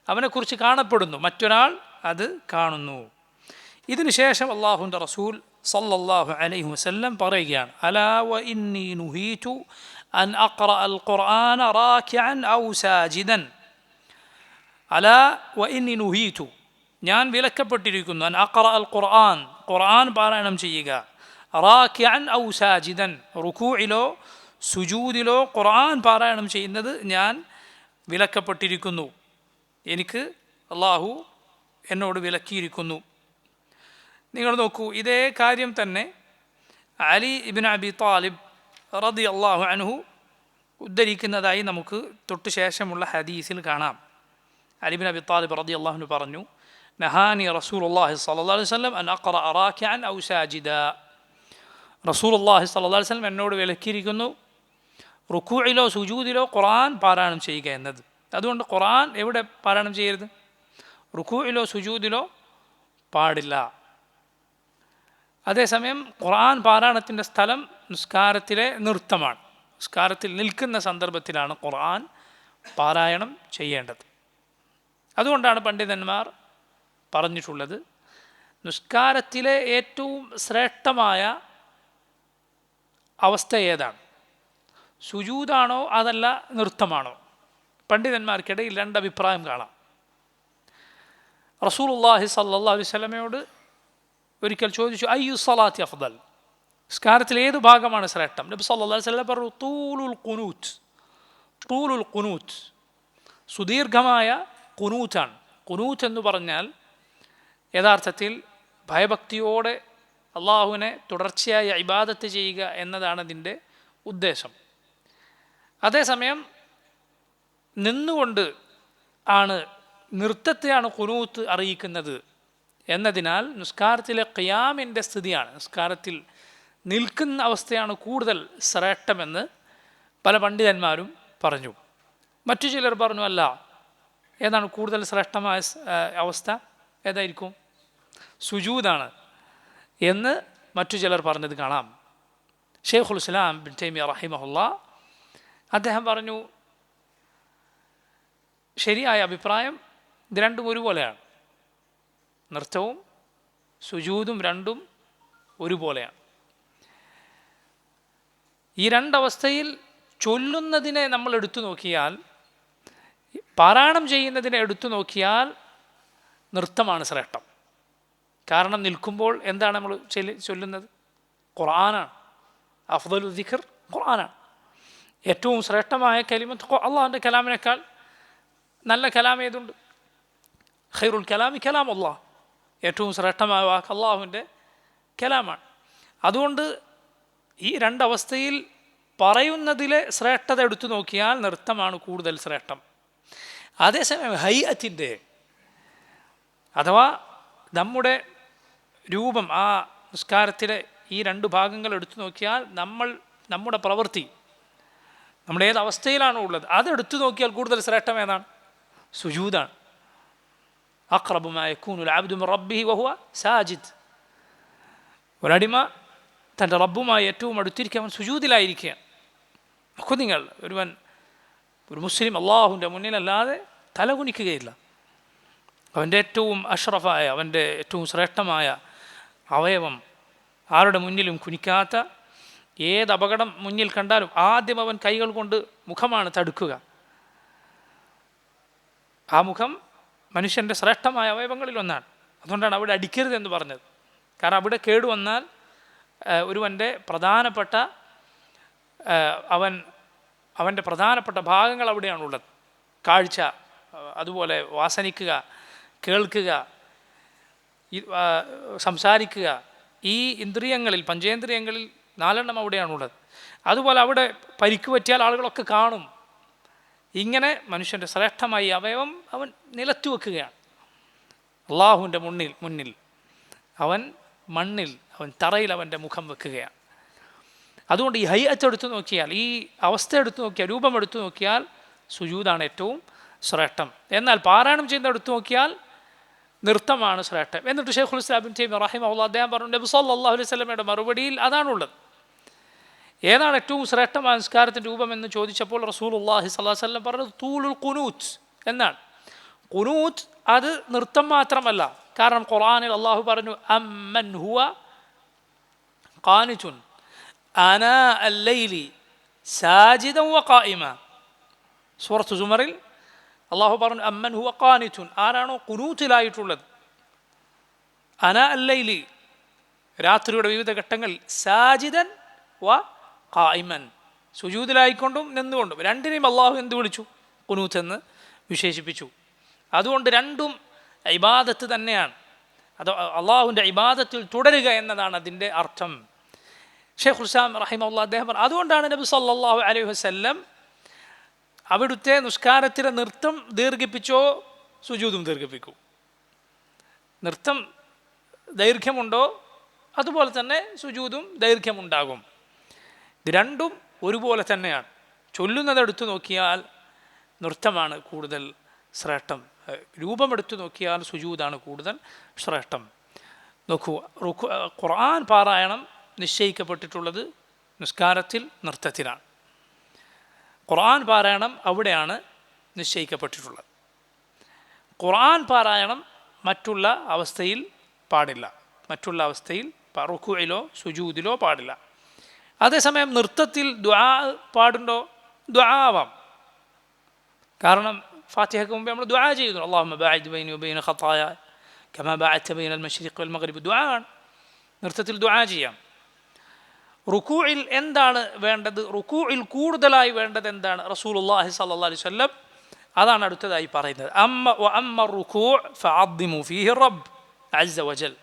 അവനെക്കുറിച്ച് കാണപ്പെടുന്നു, മറ്റൊരാൾ അത് കാണുന്നു. ഇതിനു ശേഷം അല്ലാഹുവിൻ്റെ റസൂൽ സല്ലല്ലാഹു അലൈഹി വസല്ലം പറയുകയാണ്, അലാ വ ഇന്നി നുഹീതു അൻ അഖ്റഅ അൽ ഖുർആന റാകിഅൻ ഔ സാജിദൻ. അലാ വ ഇന്നി നുഹീതു, ഞാൻ വിലക്കപ്പെട്ടിരിക്കുന്നു, അൻ അഖ്റഅ അൽ ഖുർആൻ, ഖുർആൻ പാരായണം ചെയ്യുക, റാകിഅൻ ഔ സാജിദൻ, റുകൂഇലോ സുജൂദിലോ ഖുർആൻ പാരായണം ചെയ്യുന്നത് ഞാൻ വിലക്കപ്പെട്ടിരിക്കുന്നു, എനിക്ക് അള്ളാഹു എന്നോട് വിലക്കിയിരിക്കുന്നു. നിങ്ങൾ നോക്കൂ, ഇതേ കാര്യം തന്നെ അലി ഇബ്നു അബി താലിബ് റളിയല്ലാഹു അൻഹു ഉദ്ധരിക്കുന്നതായി നമുക്ക് തൊട്ട് ശേഷമുള്ള ഹദീസിൽ കാണാം. അലി ഇബ്നു അബി താലിബ് റളിയല്ലാഹു അൻഹു പറഞ്ഞു, നഹാനി റസൂലുള്ളാഹി സ്വല്ലല്ലാഹു അലൈഹി വസല്ലം അൻ അഖ്റഅ റാകിഅൻ ഔ സാജിദാ. റസൂലുള്ളാഹി സ്വല്ലല്ലാഹു അലൈഹി വസല്ലം എന്നോട് വിലക്കിയിരിക്കുന്നു റുകൂഇലോ സുജൂദിലോ ഖുർആൻ പാരായണം ചെയ്യുക എന്നത്. അതുകൊണ്ട് ഖുർആൻ എവിടെ പാരായണം ചെയ്യരുത്? റുകൂഇലോ സുജൂദിലോ പാടില്ല. അതേസമയം ഖുർആൻ പാരായണത്തിൻ്റെ സ്ഥലം നിസ്കാരത്തിലെ നൃത്തമാണ്. നിസ്കാരത്തിൽ നിൽക്കുന്ന സന്ദർഭത്തിലാണ് ഖുർആൻ പാരായണം ചെയ്യേണ്ടത്. അതുകൊണ്ടാണ് പണ്ഡിതന്മാർ പറഞ്ഞിട്ടുള്ളത്, നിസ്കാരത്തിലെ ഏറ്റവും ശ്രേഷ്ഠമായ അവസ്ഥ ഏതാണ്? സുജൂദാണോ അതല്ല നൃത്തമാണോ? പണ്ഡിതന്മാർക്കിടയിൽ രണ്ടഭിപ്രായം കാണാം. റസൂലുള്ളാഹി സ്വല്ലല്ലാഹു അലൈഹി വസല്ലമയോട് ഒരിക്കൽ ചോദിച്ചു, അയ്യു സ്വലാത്തി അഫ്ദൽ, നിസ്കാരത്തിൽ ഏത് ഭാഗമാണ് ശ്രേഷ്ഠം? നബി സല്ലല്ലാഹു അലൈഹി വസല്ലം പറഞ്ഞു, തൂലുൽ ഖുനൂത്ത്. തൂലുൽ ഖുനൂത്ത്, സുദീർഘമായ ഖുനൂത്താണ്. ഖുനൂത്ത് എന്ന് പറഞ്ഞാൽ യഥാർത്ഥത്തിൽ ഭയഭക്തിയോടെ അള്ളാഹുവിനെ തുടർച്ചയായി ഇബാദത്ത് ചെയ്യുക എന്നതാണ് അതിൻ്റെ ഉദ്ദേശം. അതേസമയം നിന്നുകൊണ്ട് ആണ്, നൃത്തത്തെയാണ് ഖുനൂത്ത് അറിയിക്കുന്നത് എന്നതിനാൽ നിസ്കാരത്തിലെ ഖിയാമിൻ്റെ സ്ഥിതിയാണ്, നിസ്കാരത്തിൽ നിൽക്കുന്ന അവസ്ഥയാണ് കൂടുതൽ ശ്രേഷ്ഠമെന്ന് പല പണ്ഡിതന്മാരും പറഞ്ഞു. മറ്റു ചിലർ പറഞ്ഞു, അല്ല, ഏതാണ് കൂടുതൽ ശ്രേഷ്ഠമായ അവസ്ഥ? ഏതായിരിക്കും? സുജൂദാണ് എന്ന് മറ്റു ചിലർ പറഞ്ഞത് കാണാം. ഷെയ്ഖുൽ ഇസ്ലാം ഇബ്നു തൈമിയ്യ റഹിമഹുല്ലാ അദ്ദേഹം പറഞ്ഞു, ശരിയായ അഭിപ്രായം ഇത് രണ്ടും ഒരുപോലെയാണ്, നൃത്തവും സുജൂദും രണ്ടും ഒരുപോലെയാണ്. ഈ രണ്ടവസ്ഥയിൽ ചൊല്ലുന്നതിനെ നമ്മൾ എടുത്തു നോക്കിയാൽ, പാരായണം ചെയ്യുന്നതിനെ എടുത്തു നോക്കിയാൽ നൃത്തമാണ് ശ്രേഷ്ഠം. കാരണം നിൽക്കുമ്പോൾ എന്താണ് നമ്മൾ ചൊല്ലുന്നത്? ഖുർആനാണ്. അഫ്ദലു ദിക്ർ ഖുർആനാണ്. ഏറ്റവും ശ്രേഷ്ഠമായ കലിമത്ത് അള്ളാഹുവിൻ്റെ കലാമിനേക്കാൾ നല്ല കലാം ഏതുണ്ട്? ഖൈറുൽ കലാമി കലാം അല്ലാഹ്, ഏറ്റവും ശ്രേഷ്ഠമായ വാക്ക് അള്ളാഹുവിൻ്റെ കലാമാണ്. അതുകൊണ്ട് ഈ രണ്ടവസ്ഥയിൽ പറയുന്നതിലെ ശ്രേഷ്ഠത എടുത്തു നോക്കിയാൽ നൃത്തമാണ് കൂടുതൽ ശ്രേഷ്ഠം. അതേസമയം ഹൈഅത്തിൻ്റെ അഥവാ നമ്മുടെ രൂപം, ആ നിസ്കാരത്തിലെ ഈ രണ്ട് ഭാഗങ്ങൾ എടുത്തു നോക്കിയാൽ നമ്മുടെ പ്രവൃത്തി, നമ്മുടെ ഏത് അവസ്ഥയിലാണോ ഉള്ളത് അതെടുത്തു നോക്കിയാൽ കൂടുതൽ ശ്രേഷ്ഠം ഏതാണ്? സുജൂദാണ്. അഖ്റബു മാ യകൂനുൽ അബ്ദു മിൻ റബ്ബിഹി വഹുവ സാജിദ്. ഒരടിമ തൻ്റെ റബ്ബുമായി ഏറ്റവും അടുത്തിരിക്കുക അവൻ സുജൂദിലായിരിക്കുക. ഒക്കെ നിങ്ങൾ ഒരു മുസ്ലിം അള്ളാഹുവിൻ്റെ മുന്നിലല്ലാതെ തലകുനിക്കുകയില്ല. അവൻ്റെ ഏറ്റവും അഷ്റഫായ, അവൻ്റെ ഏറ്റവും ശ്രേഷ്ഠമായ അവയവം ആരുടെ മുന്നിലും കുനിക്കാത്ത, ഏത് അപകടം മുന്നിൽ കണ്ടാലും ആദ്യം അവൻ കൈകൾ കൊണ്ട് മുഖമാണ് തടുക്കുക. ആ മുഖം മനുഷ്യൻ്റെ ശ്രേഷ്ഠമായ അവയവങ്ങളിലൊന്നാണ്. അതുകൊണ്ടാണ് അവിടെ അടിക്കരുത് എന്ന് പറഞ്ഞത്. കാരണം അവിടെ കേടുവന്നാൽ ഒരുവൻ്റെ പ്രധാനപ്പെട്ട അവൻ്റെ പ്രധാനപ്പെട്ട ഭാഗങ്ങൾ അവിടെയാണുള്ളത്. കാഴ്ച, അതുപോലെ വാസനിക്കുക, കേൾക്കുക, സംസാരിക്കുക, ഈ ഇന്ദ്രിയങ്ങളിൽ, പഞ്ചേന്ദ്രിയങ്ങളിൽ 4 അവിടെയാണുള്ളത്. അതുപോലെ അവിടെ പരിക്ക് പറ്റിയാൽ ആളുകളൊക്കെ കാണും. ഇങ്ങനെ മനുഷ്യൻ്റെ ശ്രേഷ്ഠമായി അവയവം അവൻ നിലത്തു വെക്കുകയാണ്. അള്ളാഹുവിൻ്റെ മുന്നിൽ അവൻ മണ്ണിൽ, അവൻ തറയിൽ അവൻ്റെ മുഖം വെക്കുകയാണ്. അതുകൊണ്ട് ഈ ഹൈഅത്ത് എടുത്തു നോക്കിയാൽ, ഈ അവസ്ഥ എടുത്തു നോക്കിയാൽ, രൂപം എടുത്തു നോക്കിയാൽ സുജൂദാണ് ഏറ്റവും ശ്രേഷ്ഠം. എന്നാൽ പാരായണം ചെയ്യുന്ന എടുത്തു നോക്കിയാൽ നൃത്തമാണ് ശ്രേഷ്ഠം. എന്നിട്ട് ശൈഖുൽ ഇസ്ലാം ഇബ്നു തൈമിയ്യ റഹിമഹുല്ലാഹ് അദ്ദേഹം പറഞ്ഞു, നബി സല്ലല്ലാഹു അലൈഹി വസല്ലമയുടെ മറുപടിയിൽ അതാണുള്ളത്. ഏതാണ് ഏറ്റവും ശ്രേഷ്ഠമായ നിസ്കാരത്തിൻ്റെ രൂപം എന്ന് ചോദിച്ചപ്പോൾ റസൂലുള്ളാഹി സ്വല്ലല്ലാഹു അലൈഹി വസല്ലം പറഞ്ഞത് തൂലുൽ ഖുനൂത്ത് എന്നാണ്. ഖുനൂത്ത് അത് നൃത്തം മാത്രമല്ല. കാരണം ഖുർആനിൽ അള്ളാഹു പറഞ്ഞു, അമ്മൻ ഹുവ ഖാനിതുൻ ആനാ അൽ-ലൈലി സാജിദൻ വഖായിമ. സൂറത്ത് സുമറിൽ അള്ളാഹു പറഞ്ഞു, അമ്മൻ ഹുവ ഖാനിതുൻ, ആരാണോ ഖുനൂത്തിലായിട്ടുള്ളത്, അനാ അൽ-ലൈലി, രാത്രിയുടെ വിവിധ ഘട്ടങ്ങളിൽ, സാജിദൻ വ ഖായിമൻ, സുജൂദിലായിക്കൊണ്ടും നിന്നുകൊണ്ടും. രണ്ടിനെയും അള്ളാഹു എന്ത് വിളിച്ചു? ഖുനൂത്ത് എന്ന് വിശേഷിപ്പിച്ചു. അതുകൊണ്ട് രണ്ടും ഇബാദത്ത് തന്നെയാണ്. അത് അള്ളാഹുവിൻ്റെ ഇബാദത്തിൽ തുടരുക എന്നതാണ് അതിൻ്റെ അർത്ഥം. ശൈഖുൽ ഇസ്ലാം റഹിമഹുല്ലാഹ് അദ്ദേഹം പറഞ്ഞു, അതുകൊണ്ടാണ് നബി സല്ലല്ലാഹു അലൈഹി വസല്ലം അവിടുത്തെ നിസ്കാരത്തിലെ നൃത്തം ദീർഘിപ്പിച്ചോ സുജൂദും ദീർഘിപ്പിക്കൂ. നൃത്തം ദൈർഘ്യമുണ്ടോ അതുപോലെ തന്നെ സുജൂദും ദൈർഘ്യമുണ്ടാകും. ഇത് രണ്ടും ഒരുപോലെ തന്നെയാണ്. ചൊല്ലുന്നതെടുത്തു നോക്കിയാൽ നൃത്തമാണ് കൂടുതൽ ശ്രേഷ്ഠം, രൂപമെടുത്തു നോക്കിയാൽ സുജൂദാണ് കൂടുതൽ ശ്രേഷ്ഠം. നോക്കൂ, ഖുർആൻ പാരായണം നിശ്ചയിക്കപ്പെട്ടിട്ടുള്ളത് നിസ്കാരത്തിൽ നൃത്തത്തിലാണ്. ഖുർആൻ പാരായണം അവിടെയാണ് നിശ്ചയിക്കപ്പെട്ടിട്ടുള്ളത്. ഖുർആൻ പാരായണം മറ്റുള്ള അവസ്ഥയിൽ പാടില്ല, മറ്റുള്ള അവസ്ഥയിൽ റുക്കൂഇലോ സുജൂദിലോ പാടില്ല. അതേസമയം നൃത്തത്തിൽ ദുആ പാടുണ്ടോ? ദുആ ആവാം. കാരണം ഫാത്തിഹയ്ക്ക് മുമ്പേ നമ്മൾ ദുആ ചെയ്യുന്നു, അല്ലാഹുമ്മ ബാഇദ് ബൈനി വബൈന ഖതായ കമാ ബഅദ്ത ബൈനൽ മശ്രിഖി വൽ മഗ്രിബ്. ദുആ ആണ്, നൃത്തത്തിൽ ദുആ ചെയ്യാം. റുക്കൂഇൽ എന്താണ് വേണ്ടത്? റുക്കൂഇൽ കൂടുതലായി വേണ്ടത് എന്താണ്? റസൂലുള്ളാഹി സ്വല്ലല്ലാഹു അലൈഹി വസല്ലം അതാണ് അടുത്തതായി പറയുന്നത്. അമ്മ റുക്കൂഅ് ഫഅദ്ദിമു ഫീഹി റബ്ബ് അസ്സ വജൽ.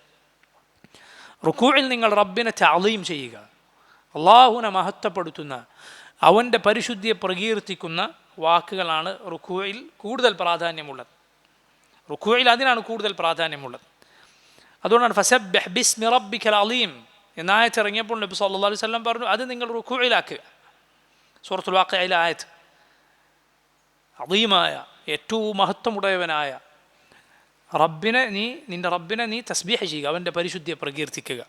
റുക്കൂഇൽ നിങ്ങൾ റബ്ബിനെ തഅളീം ചെയ്യുക, അള്ളാഹുവിനെ മഹത്വപ്പെടുത്തുന്ന, അവൻ്റെ പരിശുദ്ധിയെ പ്രകീർത്തിക്കുന്ന വാക്കുകളാണ് റുക്കൂഇൽ കൂടുതൽ പ്രാധാന്യമുള്ളത്. റുക്കൂഇൽ അതിനാണ് കൂടുതൽ പ്രാധാന്യമുള്ളത്. അതുകൊണ്ടാണ് ഫസബ്ബിഹ് ബിസ്മി റബ്ബിക്കൽ അളീം എന്നായത്ത് ഇറങ്ങിയപ്പോൾ നബി സല്ലല്ലാഹു അലൈഹി വസല്ലം പറഞ്ഞു, അത് നിങ്ങൾ റുക്കൂഇലാക്കുക. സൂറത്തുൽ വാഖിഅയിലെ ആയത്ത്, അളീമായ ഏറ്റവും മഹത്വമുടയവനായ നിന്റെ റബ്ബിനെ നീ തസ്ബീഹ് ചെയ്യുക, അവൻ്റെ പരിശുദ്ധിയെ പ്രകീർത്തിക്കുക.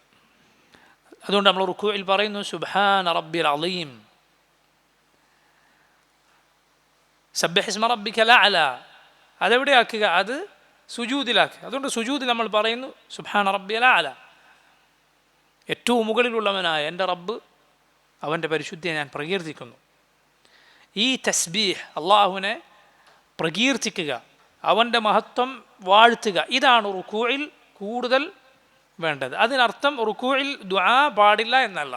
അതുകൊണ്ട് നമ്മൾ റുക്കൂഇൽ പറയുന്നു സുബ്ഹാന റബ്ബിൽ അളീം, സബ്ബിഹ് ഇസ്മ റബ്ബിക്കൽ അഅല. അതെവിടെയാക്കുക? അത് സുജൂദിലാക്കുക. അതുകൊണ്ട് സുജൂദിൽ നമ്മൾ പറയുന്നു സുബ്ഹാന റബ്ബിൽ അഅല, ഏറ്റവും മുകളിലുള്ളവനായ എൻ്റെ റബ്ബ്, അവൻ്റെ പരിശുദ്ധിയെ ഞാൻ പ്രകീർത്തിക്കുന്നു. ഈ തസ്ബീഹ്, അള്ളാഹുവിനെ പ്രകീർത്തിക്കുക, അവൻ്റെ മഹത്വം വാഴ്ത്തുക, ഇതാണ് റുക്കൂഇൽ കൂടുതൽ വേണ്ടത്. അതിനർത്ഥം റുക്കൂഇൽ ദുആ പാടില്ല എന്നല്ല.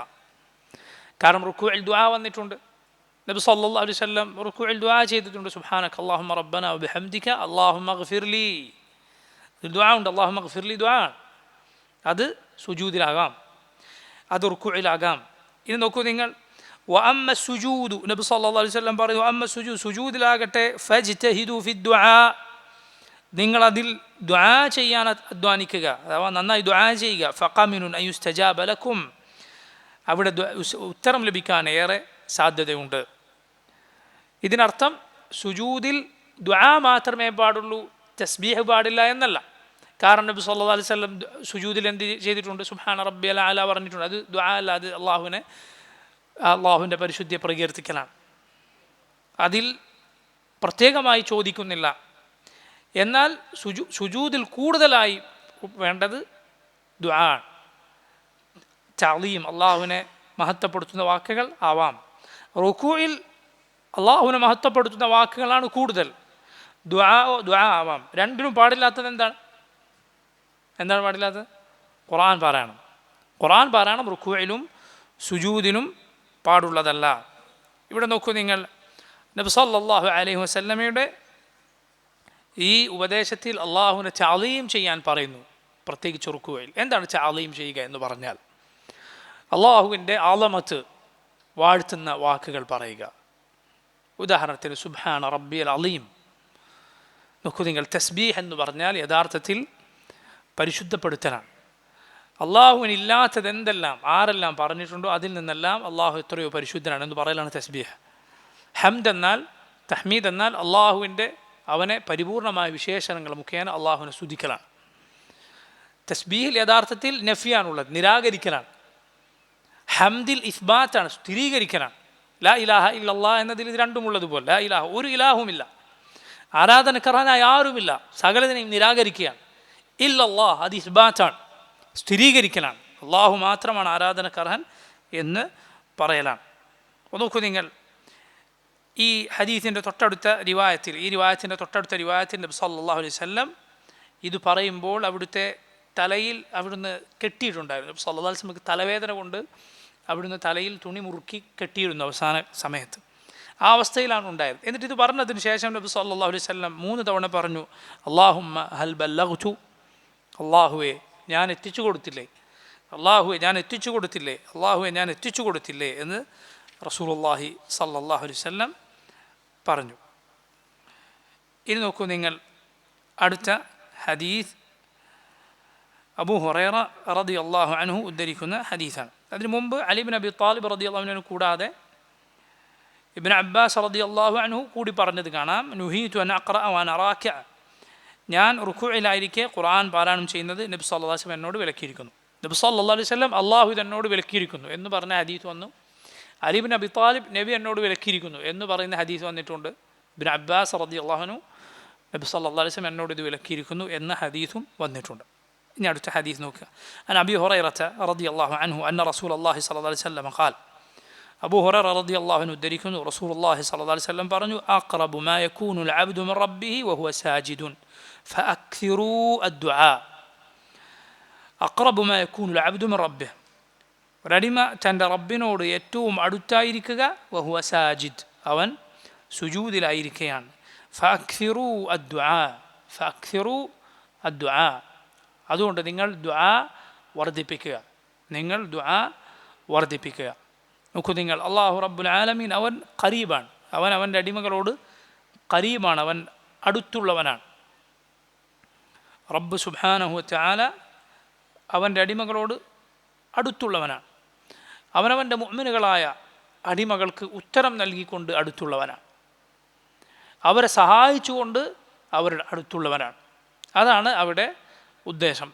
കാരണം റുക്കൂഇൽ ദുആ വന്നിട്ടുണ്ട്. നബി സല്ലല്ലാഹു അലൈഹി വസല്ലം റുക്കൂഇൽ ദുആ ചെയ്തിട്ടുണ്ട്, സുബ്ഹാനക അല്ലാഹുമ്മ റബ്ബന വബിഹംദിക അല്ലാഹുമ്മഗ്ഫിർലി. ദുആ ഉണ്ട്, അല്ലാഹുമ്മഗ്ഫിർലി ദുആ. അത് സുജൂദിലാകാം, അത് റുക്കൂഇലാകാം. ഇനി നോക്കൂ നിങ്ങൾ, വഅമ്മ സുജൂദു, നബി സല്ലല്ലാഹു അലൈഹി വസല്ലം പറഞ്ഞു വഅമ്മ സുജൂദ്, സുജൂദിലാകട്ടെ ഫജ്തഹിദു ഫി ദുആ, നിങ്ങളതിൽ ദുആ ചെയ്യാൻ അധ്വാനിക്കുക, അഥവാ നന്നായി ദുആ ചെയ്യുക. ഫഖമിനുൻ അൻ യുസ്തജാബ ലക്കും, അവിടെ ഉത്തരം ലഭിക്കാൻ ഏറെ സാധ്യതയുണ്ട്. ഇതിനർത്ഥം സുജൂദിൽ ദുആ മാത്രമേ പാടുള്ളൂ, തസ്ബീഹ് പാടില്ല എന്നല്ല. കാരണം നബി സല്ലല്ലാഹു അലൈഹി വസല്ലം സുജൂദിൽ എന്ത് ചെയ്തിട്ടുണ്ട്? സുബ്ഹാന റബ്ബിയൽ അഅല പറഞ്ഞിട്ടുണ്ട്. അത് ദുആ അല്ല, അത് അള്ളാഹുവിൻ്റെ പരിശുദ്ധിയെ പ്രകീർത്തിക്കലാണ്. അതിൽ പ്രത്യേകമായി ചോദിക്കുന്നില്ല. എന്നാൽ സുജൂദിൽ കൂടുതലായി വേണ്ടത് ദുആ, തഅളീം, അള്ളാഹുവിനെ മഹത്വപ്പെടുത്തുന്ന വാക്കുകൾ ആവാം. റുക്കൂഇൽ അള്ളാഹുവിനെ മഹത്വപ്പെടുത്തുന്ന വാക്കുകളാണ് കൂടുതൽ. ദുആ ആവാം. രണ്ടിനും പാടില്ലാത്തത് എന്താണ് പാടില്ലാത്തത്? ഖുർആൻ പാരായണം. ഖുർആൻ പാരായണം റുക്കൂഇലും സുജൂദിനും പാടുള്ളതല്ല. ഇവിടെ നോക്കൂ നിങ്ങൾ, നബി സല്ലല്ലാഹു അലൈഹി വസല്ലമയുടെ ഈ ഉപദേശത്തിൽ അള്ളാഹുവിനെ തഅളീം ചെയ്യാൻ പറയുന്നു, പ്രത്യേകിച്ച് റുക്കൂഇൽ. എന്താണ് തഅളീം ചെയ്യുക എന്ന് പറഞ്ഞാൽ? അള്ളാഹുവിൻ്റെ അളമത്ത് വാഴ്ത്തുന്ന വാക്കുകൾ പറയുക. ഉദാഹരണത്തിന് സുബ്ഹാന റബ്ബിയൽ അളീം. നോക്കൂ നിങ്ങൾ, തസ്ബീഹ് എന്ന് പറഞ്ഞാൽ യഥാർത്ഥത്തിൽ പരിശുദ്ധപ്പെടുത്തലാണ്. അള്ളാഹുവിനില്ലാത്തത് എന്തെല്ലാം ആരെല്ലാം പറഞ്ഞിട്ടുണ്ടോ അതിൽ നിന്നെല്ലാം അള്ളാഹു എത്രയോ പരിശുദ്ധനാണ് എന്ന് പറയലാണ് തസ്ബീഹ്. ഹംദ് എന്നാൽ, തഹ്മീദ് എന്നാൽ അള്ളാഹുവിൻ്റെ അവനെ പരിപൂർണമായ വിശേഷണങ്ങൾ മുഖേന അള്ളാഹുവിനെ സ്തുതിക്കലാണ്. തസ്ബീഹിൽ യഥാർത്ഥത്തിൽ നഫിയാണുള്ളത്, നിരാകരിക്കലാണ്. ഹംദിൽ ഇസ്ബാത്താണ്, സ്ഥിരീകരിക്കലാണ്. ലാ ഇലാഹ ഇല്ലല്ലാഹ് എന്നതിൽ ഇത് രണ്ടുമുള്ളതുപോലെ ലാ ഇലാഹ, ഒരു ഇലാഹുമില്ല, ആരാധനക്കർഹനായ ആരുമില്ല, സകലതിനെയും നിരാകരിക്കുകയാണ്. ഇല്ലല്ലാഹ് അത് ഇസ്ബാത്താണ്, സ്ഥിരീകരിക്കലാണ്. അള്ളാഹു മാത്രമാണ് ആരാധനക്കർഹൻ എന്ന് പറയലാണ്. നോക്കൂ നിങ്ങൾ, ഈ ഹദീസിൻ്റെ തൊട്ടടുത്ത റിവായത്തിൽ, ഈ റിവായത്തിൻ്റെ തൊട്ടടുത്ത റിവായത്തിൽ നബി സല്ലല്ലാഹു അലൈഹി വസല്ലം ഇത് പറയുമ്പോൾ അവിടുത്തെ തലയിൽ അവിടുന്ന് കെട്ടിയിട്ടുണ്ടായിരുന്നു. നബി സല്ലല്ലാഹു അലൈഹി വസല്ലം തലവേദന കൊണ്ട് അവിടുന്ന് തലയിൽ തുണി മുറുക്കി കെട്ടിയിരുന്നു അവസാന സമയത്ത്. ആ അവസ്ഥയിലാണ് ഉണ്ടായത്. എന്നിട്ട് ഇത് പറഞ്ഞതിന് ശേഷം നബി സല്ലല്ലാഹു അലൈഹി വസല്ലം 3 തവണ പറഞ്ഞു, അല്ലാഹുമ്മ ഹൽ ബല്ലഗ്തു, അള്ളാഹുവെ ഞാൻ എത്തിച്ചു കൊടുത്തില്ലേ, അള്ളാഹുവെ ഞാൻ എത്തിച്ചു കൊടുത്തില്ലേ, അള്ളാഹുവെ ഞാൻ എത്തിച്ചു കൊടുത്തില്ലേ എന്ന് റസൂലുള്ളാഹി സല്ലല്ലാഹു അലൈഹി വസല്ലം പറഞ്ഞു. ഇനി നോക്കൂ നിങ്ങൾ, അടുത്ത ഹദീസ് അബൂ ഹുറൈറ റളിയല്ലാഹു അൻഹു ഉദ്ധരിക്കുന്ന ഹദീസാണ്. അതിനു മുമ്പ് അലി ഇബ്നു അബി ത്വാലിബ് റളിയല്ലാഹു അൻഹു കൂടാതെ ഇബ്നു അബ്ബാസ് റളിയല്ലാഹു അൻഹു കൂടി പറഞ്ഞത് കാണാം. നുഹീതു അൻ അഖ്റഅ വഅന റാക്കിഅ, ഞാൻ റുക്കൂഇലായിരിക്കെ ഖുർആൻ പാരായണം ചെയ്യുന്നത് നബി സല്ലല്ലാഹു അലൈഹി വസല്ലം എന്നോട് വിലക്കിയിരിക്കുന്നു. നബി സല്ലല്ലാഹു അലൈഹി വസല്ലം അള്ളാഹു എന്നോട് വിലക്കിയിരിക്കുന്നു എന്ന് പറഞ്ഞ ഹദീസ് വന്നു. അലി ഇബ്നു അബി ത്വാലിബ് നബി എന്നോട് വിലക്കിയിരിക്കുന്നു എന്ന് പറയുന്ന ഹദീസ് വന്നിട്ടുണ്ട്. ഇബ്നു അബ്ബാസ് റളിയല്ലാഹു അൻഹു നബി സല്ലല്ലാഹു അലൈഹി വസല്ലം എന്നോട് ഇത് വിലക്കിയിരിക്കുന്നു എന്ന ഹദീസും വന്നിട്ടുണ്ട്. ഇനി അടുത്ത ഹദീസ് നോക്കുക. അൻ അബീ ഹുറൈറത റളിയല്ലാഹു അൻഹു അന്ന റസൂലല്ലാഹി സ്വല്ലല്ലാഹു അലൈഹി വസല്ലം ഖാൽ, അബൂ ഹുറൈറ റളിയല്ലാഹു അൻഹു ഉദ്ധരിക്കുന്നു, റസൂലുള്ളാഹി സ്വല്ലല്ലാഹു അലൈഹി വസല്ലം പറഞ്ഞു, അഖ്റബു മാ യകൂനുൽ അബ്ദു മിൻ റബ്ബിഹി വഹുവ സാജിദുൻ ഫഅക്സിറൂ അദ്ദുആ. അഖ്റബു മാ യകൂനുൽ അബ്ദു മിൻ റബ്ബിഹി, ഒരടിമ തൻ്റെ റബ്ബിനോട് ഏറ്റവും അടുത്തായിരിക്കുക, വഹുവ സാജിദ് അവൻ സുജൂദിലായിരിക്കുകയാണ്. ഫഅക്സിറൂ അദ്ദുആ, ഫഅക്സിറൂ അദ്ദുആ, അതുകൊണ്ട് നിങ്ങൾ ദുആ വർദ്ധിപ്പിക്കുക, നിങ്ങൾ ദുആ വർദ്ധിപ്പിക്കുക. നോക്കൂ നിങ്ങൾ, അല്ലാഹു റബ്ബുൽ ആലമീൻ അവൻ ഖരീബാണ്, അവൻ അവൻ്റെ അടിമകളോട് ഖരീബാണ്, അവൻ അടുത്തുള്ളവനാണ്. റബ്ബ് സുബ്ഹാനഹു വ തആല അവൻ്റെ അടിമകളോട് അടുത്തുള്ളവനാണ്. അവനവൻ്റെ മുഅ്മിനുകളായ അടിമകൾക്ക് ഉത്തരം നൽകിക്കൊണ്ട് അടുത്തുള്ളവനാണ്, അവരെ സഹായിച്ചുകൊണ്ട് അവരുടെ അടുത്തുള്ളവനാണ്. അതാണ് അവിടെ ഉദ്ദേശം.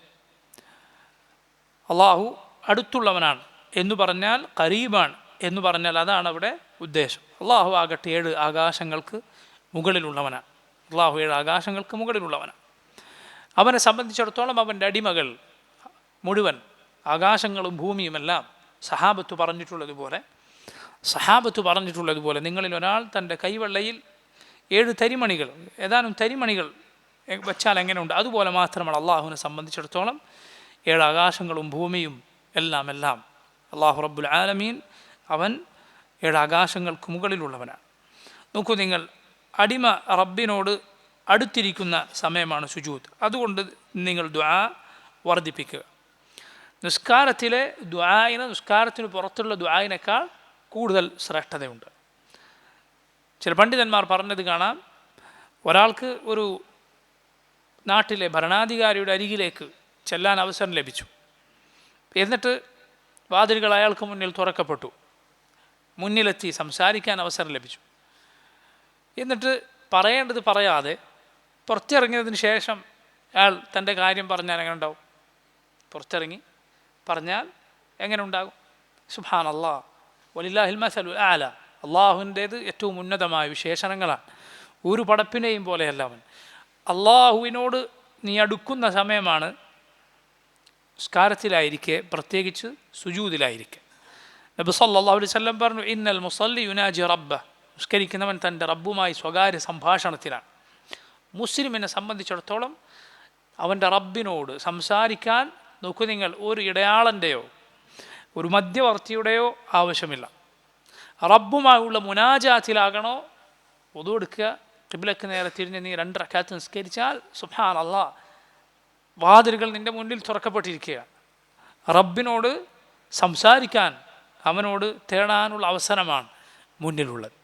അള്ളാഹു അടുത്തുള്ളവനാണ് എന്ന് പറഞ്ഞാൽ, ഖരീബാണ് എന്ന് പറഞ്ഞാൽ അതാണ് അവിടെ ഉദ്ദേശം. അള്ളാഹു ആകട്ടെ 7 ആകാശങ്ങൾക്ക് മുകളിലുള്ളവനാണ്, അള്ളാഹു 7 ആകാശങ്ങൾക്ക് മുകളിലുള്ളവനാണ്. അവനെ സംബന്ധിച്ചിടത്തോളം അവൻ്റെ അടിമകൾ മുഴുവൻ, ആകാശങ്ങളും ഭൂമിയുമെല്ലാം സഹാബത്ത് പറഞ്ഞിട്ടുള്ളതുപോലെ നിങ്ങളിൽ ഒരാൾ തൻ്റെ കൈവെള്ളയിൽ 7 തരിമണികൾ, ഏതാനും തരിമണികൾ വെച്ചാൽ എങ്ങനെയുണ്ട്, അതുപോലെ മാത്രമാണ് അള്ളാഹുവിനെ സംബന്ധിച്ചിടത്തോളം 7 ആകാശങ്ങളും ഭൂമിയും എല്ലാം അള്ളാഹു റബ്ബുൽ ആലമീൻ അവൻ 7 ആകാശങ്ങൾക്ക് മുകളിലുള്ളവനാണ്. നോക്കൂ നിങ്ങൾ, അടിമ റബ്ബിനോട് അടുത്തിരിക്കുന്ന സമയമാണ് സുജൂദ്. അതുകൊണ്ട് നിങ്ങൾ ദുആ വർദ്ധിപ്പിക്കുക. നിസ്കാരത്തിലെ ദുആയിന് നിസ്കാരത്തിന് പുറത്തുള്ള ദുആയിനേക്കാൾ കൂടുതൽ ശ്രേഷ്ഠതയുണ്ട്. ചില പണ്ഡിതന്മാർ പറഞ്ഞത് കാണാം, ഒരാൾക്ക് ഒരു നാട്ടിലെ ഭരണാധികാരിയുടെ അരികിലേക്ക് ചെല്ലാൻ അവസരം ലഭിച്ചു. എന്നിട്ട് വാതിലുകൾ അയാൾക്ക് മുന്നിൽ തുറക്കപ്പെട്ടു, മുന്നിലെത്തി സംസാരിക്കാൻ അവസരം ലഭിച്ചു. എന്നിട്ട് പറയേണ്ടത് പറയാതെ പുറത്തിറങ്ങിയതിന് ശേഷം അയാൾ തൻ്റെ കാര്യം പറഞ്ഞാൽ എങ്ങനെ ഉണ്ടാവും? പുറത്തിറങ്ങി പറഞ്ഞാൽ എങ്ങനെ ഉണ്ടാകും? സുബ്ഹാനല്ലാഹ് വലില്ലാഹിൽ മസലുൽ അഅല, അള്ളാഹുവിൻ്റേത് ഏറ്റവും ഉന്നതമായ വിശേഷണങ്ങളാണ്. ഒരു പടപ്പിനെയും പോലെയല്ല അവൻ. അള്ളാഹുവിനോട് നീ അടുക്കുന്ന സമയമാണ് നിസ്കാരത്തിലായിരിക്കെ, പ്രത്യേകിച്ച് സുജൂദിലായിരിക്കെ. നബി സല്ലല്ലാഹു അലൈഹി വസല്ലം പറഞ്ഞു, ഇന്നൽ മുസല്ലി യുനാജി റബ്ബ, നിസ്കരിക്കുന്നവൻ തൻ്റെ റബ്ബുമായി സ്വകാര്യ സംഭാഷണത്തിലാണ്. മുസ്ലിമിനെ സംബന്ധിച്ചിടത്തോളം അവൻ്റെ റബ്ബിനോട് സംസാരിക്കാൻ നോക്കൂ നിങ്ങൾ, ഒരു ഇടയാളൻ്റെയോ ഒരു മധ്യവർത്തിയുടെയോ ആവശ്യമില്ല. റബ്ബുമായുള്ള മുനാജാത്തിലാകണോ, വുദു എടുക്കുക, ഖിബ്ലക്ക് നേരെ തിരിഞ്ഞ് നീ 2 റക്അത്ത് നിസ്കരിച്ചാൽ സുബ്ഹാനല്ലാഹ് വാതിലുകൾ നിൻ്റെ മുന്നിൽ തുറക്കപ്പെട്ടിരിക്കുകയാണ്. റബ്ബിനോട് സംസാരിക്കാൻ, അവനോട് തേടാനുള്ള അവസരമാണ് മുന്നിലുള്ളത്.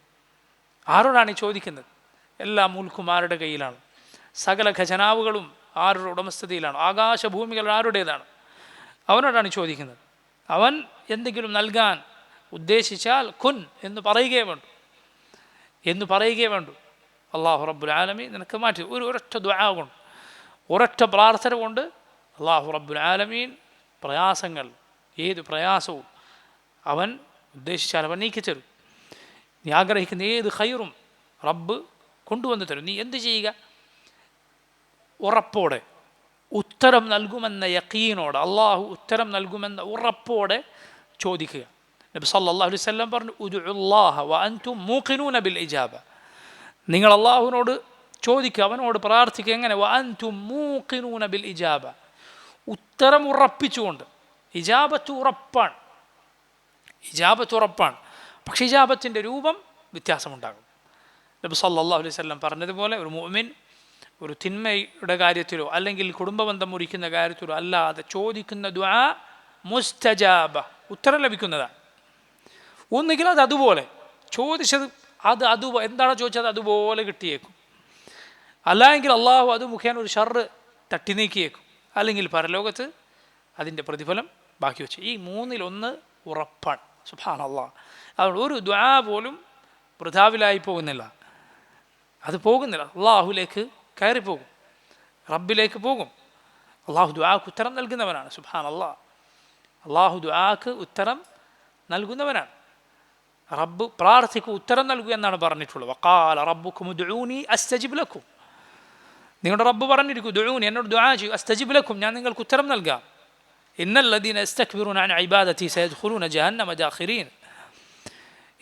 ആരോടാണ് ഈ ചോദിക്കുന്നത്? എല്ലാ മുൽക്കും ആരുടെ കയ്യിലാണ്? സകല ഖജനാവുകളും ആരുടെ ഉടമസ്ഥതയിലാണ്? ആകാശഭൂമികൾ ആരുടേതാണ്? അവനോടാണ് ചോദിക്കുന്നത്. അവൻ എന്തെങ്കിലും നൽകാൻ ഉദ്ദേശിച്ചാൽ കുൻ എന്ന് പറയുകയേ വേണ്ടൂ. അള്ളാഹു റബ്ബുൽ ആലമീൻ നിനക്ക് മാറ്റി ഒരൊറ്റ ദുആ കൊണ്ട്, ഒരൊറ്റ പ്രാർത്ഥന കൊണ്ട് അള്ളാഹു റബ്ബുൽ ആലമീൻ പ്രയാസങ്ങൾ, ഏത് പ്രയാസവും അവൻ ഉദ്ദേശിച്ചാൽ അവൻ നീക്കിത്തരും. നീ ആഗ്രഹിക്കുന്ന ഏത് ഖൈറും റബ്ബ് കൊണ്ടുവന്ന് തരും. നീ എന്ത് ചെയ്യുക? ഉറപ്പോടെ, ഉത്തരം നൽകുമെന്ന യഖീനോടെ, അള്ളാഹു ഉത്തരം നൽകുമെന്ന ഉറപ്പോടെ ചോദിക്കുക. നബി സല്ലല്ലാഹു അലൈഹി വസല്ലം പറഞ്ഞു, ഉദ്ഉല്ലാഹ വഅൻതും മൂഖിനൂന ബിൽ ഇജാബ. നിങ്ങൾ അള്ളാഹുവിനോട് ചോദിക്കുക, അവനോട് പ്രാർത്ഥിക്കുക. എങ്ങനെ? വഅൻതും മൂഖിനൂന ബിൽ ഇജാബ, ഉത്തരം ഉറപ്പിച്ചുകൊണ്ട്. ഇജാബത്ത് ഉറപ്പാണ്, പക്ഷേ ഇജാബത്തിൻ്റെ രൂപം വ്യത്യാസമുണ്ടാകും. നബി സല്ലല്ലാഹു അലൈഹി വസല്ലം പറഞ്ഞതുപോലെ ഒരു മുഅ്മിൻ ഒരു തിന്മയുടെ കാര്യത്തിലോ അല്ലെങ്കിൽ കുടുംബബന്ധം മുറിക്കുന്ന കാര്യത്തിലോ അല്ലാതെ ചോദിക്കുന്ന ദുആ മുസ്തജാബ, ഉത്തരം ലഭിക്കുന്നതാണ്. ഒന്നുകിൽ അത് അതുപോലെ ചോദിച്ചത് എന്താണോ ചോദിച്ചത് അതുപോലെ കിട്ടിയേക്കും, അല്ലെങ്കിൽ അള്ളാഹു അത് മുഖേന ഒരു ഷർറ് തട്ടി നീക്കിയേക്കും, അല്ലെങ്കിൽ പരലോകത്ത് അതിൻ്റെ പ്രതിഫലം ബാക്കി വെച്ച്. ഈ മൂന്നിലൊന്ന് ഉറപ്പാണ്. സുബ്ഹാനല്ലാഹ്. അതുകൊണ്ട് ഒരു ദുആ പോലും വൃഥാവിലായി പോകുന്നില്ല. അള്ളാഹുലേക്ക് കയറിപ്പോകും, റബ്ബിലേക്ക് പോകും. അള്ളാഹു ദുആക്ക് ഉത്തരം നൽകുന്നവനാണ്. സുബ്ഹാനല്ലാഹ്. അള്ളാഹു ദുആക്ക് ഉത്തരം നൽകുന്നവനാണ്. റബ്ബ് പ്രാർത്ഥിക്ക് ഉത്തരം നൽകുക എന്നാണ് പറഞ്ഞിട്ടുള്ളത്. വഖാല റബ്ബുക്കും ഉദ്ഊനി അസ്തജിബ് ലക്കും. നിങ്ങളുടെ റബ്ബ് പറഞ്ഞിരിക്കും, ദുഊനി, എന്നോട് ദുആ ചെയ്യൂ, അസ്തജിബ് ലക്കും, ഞാൻ നിങ്ങൾക്ക് ഉത്തരം നൽകാം. ഇന്നല്ലദീന യസ്തക്ബിറൂന അൻ ഇബാദതി സയദ്ഖുലൂന ജഹന്നമ ദാഖിരീൻ.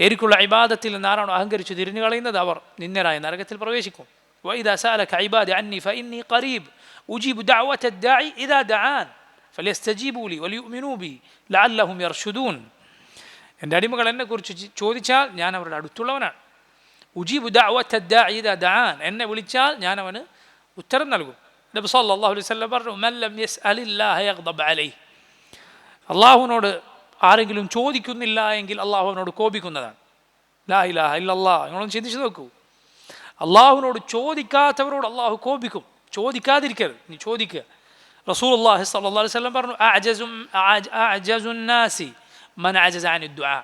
എനിക്കുള്ള ഇബാദത്തിൽ നിന്ന് ആരാണോ അഹങ്കരിച്ച് തിരിഞ്ഞു കളയുന്നത് അവർ നിന്ദരായ നരകത്തിൽ പ്രവേശിക്കും. വഇദാ സഅലക ഇബാദി അന്നി ഫഇന്നി ഖരീബ് ഉജീബു ദഅവത അദ്ദാഇ ഇദാ ദഅാൻ ഫലിയസ്തജീബൂ ലി വലിയുമിനൂ ബി ലഅല്ലഹും യർഷുദൂൻ. എൻ്റെ അടിമകൾ എന്നെക്കുറിച്ച് ചോദിച്ചാൽ ഞാൻ അവരുടെ അടുത്തുള്ളവനാണ്. ഉജീബു ദഅവത അദ്ദാഇ ഇദാ ദഅാൻ, എന്നെ വിളിച്ചാൽ ഞാൻ അവന് ഉത്തരം നൽകും. നബി സല്ലല്ലാഹു അലൈഹി വസല്ലം പറഞ്ഞു, മൻ ലം യസ്അലില്ലാഹ യഗ്ദബ് അലൈഹി. അള്ളാഹുവിനോട് ആരെങ്കിലും ചോദിക്കുന്നില്ല എങ്കിൽ അള്ളാഹു അവനോട് കോപിക്കുന്നതാണ്. ലാ ഇലാഹ ഇല്ലല്ലാഹ്. നിങ്ങളൊന്ന് ചിന്തിച്ച് നോക്കൂ. അള്ളാഹുവിനോട് ചോദിക്കാത്തവരോട് അള്ളാഹു കോപിക്കും. ചോദിക്കാതിരിക്കരുത്, നീ ചോദിക്കുക. റസൂലുള്ളാഹി സ്വല്ലല്ലാഹു അലൈഹി വസല്ലം പറഞ്ഞു, അഅജസുൻ നാസി മൻ അജസ അനി ദുആ.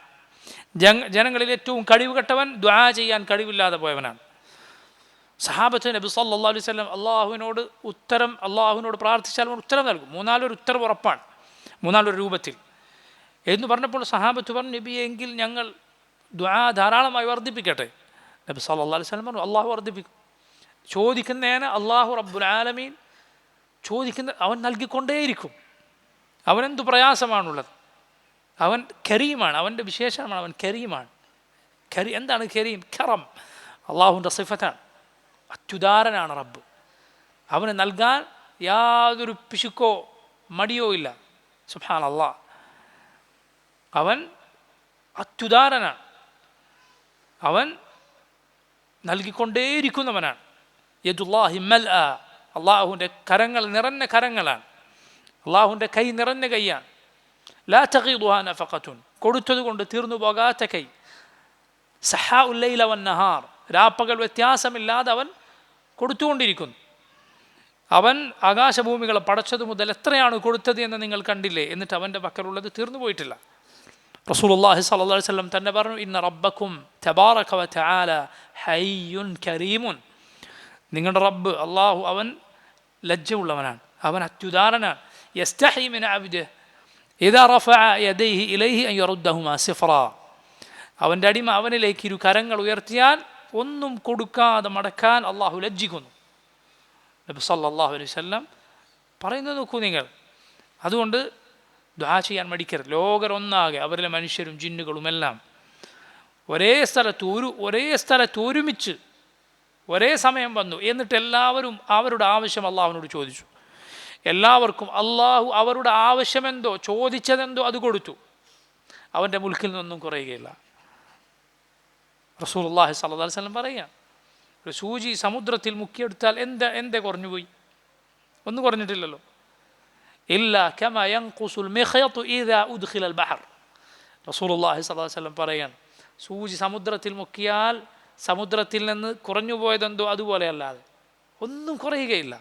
ജനങ്ങളിൽ ഏറ്റവും കഴിവ് കെട്ടവൻ ദുആ ചെയ്യാൻ കഴിവില്ലാതെ പോയവനാണ്. സഹാബത്ത് നബി സല്ലല്ലാഹു അലൈഹി വസല്ലം അള്ളാഹുവിനോട് പ്രാർത്ഥിച്ചാൽ ഉത്തരം നൽകും. മൂന്നാലൊരു ഉത്തരം ഉറപ്പാണ്, മൂന്നാലൊരു രൂപത്തിൽ എന്ന് പറഞ്ഞപ്പോൾ സഹാബത്ത് പറഞ്ഞു, നബി എങ്കിൽ ഞങ്ങൾ ദുആ ധാരാളമായി വർദ്ധിപ്പിക്കട്ടെ. നബി സല്ലല്ലാഹു അലൈഹി വസല്ലം പറഞ്ഞു, അള്ളാഹു വർദ്ധിപ്പിക്കും. ചോദിക്കുന്നതിന് അള്ളാഹു റബ്ബുൽ ആലമീൻ അവൻ നൽകിക്കൊണ്ടേയിരിക്കും. അവനെന്തു പ്രയാസമാണുള്ളത്? അവൻ കരീമാണ്, അവൻ്റെ വിശേഷമാണ്, അവൻ കരീമാണ്. എന്താണ് കരീം? കറം അള്ളാഹുവിൻ്റെ സിഫത്താണ്. അത്യുദാരനാണ് റബ്ബ്. അവന് നൽകാൻ യാതൊരു പിശുക്കോ മടിയോ ഇല്ല. സുബ്ഹാനല്ലാഹ്. അവൻ അത്യുദാരനാണ്, അവൻ നൽകിക്കൊണ്ടേയിരിക്കുന്നവനാണ്. യദുല്ലാഹി മൽഅ, അള്ളാഹുവിൻ്റെ കരങ്ങൾ നിറഞ്ഞ കരങ്ങളാണ്, അള്ളാഹുവിൻ്റെ കൈ നിറഞ്ഞ കൈയാണ്. ലാ തഗീദുഹാ നഫഖത്തുൻ, കൊടുത്തത് കൊണ്ട് തീർന്നു പോകാത്ത കൈ. സഹാഉൽ ലൈല വന്നഹാർ, രാപ്പകൽ വ്യത്യാസമില്ലാതെ അവൻ കൊടുത്തുകൊണ്ടിരിക്കുന്നു. അവൻ ആകാശഭൂമികളെ പടച്ചതു മുതൽ എത്രയാണ് കൊടുത്തത് എന്ന് നിങ്ങൾ കണ്ടില്ലേ? എന്നിട്ട് അവൻ്റെ പക്കലുള്ളത് തീർന്നു പോയിട്ടില്ല. റസൂലുള്ളാഹി സ്വല്ലല്ലാഹു അലൈഹി വസല്ലം തന്നെ പറഞ്ഞു, ഇന്ന റബ്ബക്കും തബാറക വ തആല ഹയ്യുൻ കരീമുൻ. നിങ്ങളുടെ റബ്ബ് അള്ളാഹു അവൻ ലജ്ജയുള്ളവനാണ്, അവൻ അത്യുദാരനാണ്. യസ്തഹി മിൻ അബ്ദിഹി ഇദാ റഫഅ യദൈഹി ഇലൈഹി അൻ യറുദ്ദഹുമാ സിഫ്റാ. അവൻ്റെ അടിമ അവനിലേക്ക് ഇരു കരങ്ങൾ ഉയർത്തിയാൽ ഒന്നും കൊടുക്കാതെ മടക്കാൻ അള്ളാഹു ലജ്ജിക്കുന്നു. നബി സല്ലല്ലാഹു അലൈഹി വസല്ലം പറയുന്നത് നോക്കൂ നിങ്ങൾ. അതുകൊണ്ട് ദുആ ചെയ്യാൻ മടിക്കരുത്. ലോകരൊന്നാകെ, അവരിലെ മനുഷ്യരും ജിന്നുകളുമെല്ലാം ഒരേ സ്ഥലത്ത് ഒരുമിച്ച് ഒരേ സമയം വന്നു. എന്നിട്ട് എല്ലാവരും അവരുടെ ആവശ്യം അള്ളാഹുവിനോട് ചോദിച്ചു. എല്ലാവർക്കും അള്ളാഹു അവരുടെ ആവശ്യമെന്തോ ചോദിച്ചതെന്തോ അത് കൊടുത്തു. അവൻ്റെ മുൽക്കിൽ നിന്നൊന്നും കുറയുകയില്ല. റസൂലുള്ളാഹി സ്വല്ലല്ലാഹു അലൈഹി വസല്ലം പറയുക, ഒരു സൂചി സമുദ്രത്തിൽ മുക്കിയെടുത്താൽ എന്തേ കുറഞ്ഞുപോയി? ഒന്നും കുറഞ്ഞിട്ടില്ലല്ലോ. ഇല്ലാ കമാ യൻഖുസുൽ മിഖ്യതു ഇദാ ഉദ്ഖിലൽ ബഹർ. റസൂലുള്ളാഹി സ്വല്ലല്ലാഹു അലൈഹി വസല്ലം പറയുകയാണ്, സൂചി സമുദ്രത്തിൽ മുക്കിയാൽ സമുദ്രത്തിൽ നിന്ന് കുറഞ്ഞു പോയതെന്തോ അതുപോലെ അല്ലാതെ ഒന്നും കുറയുകയില്ല.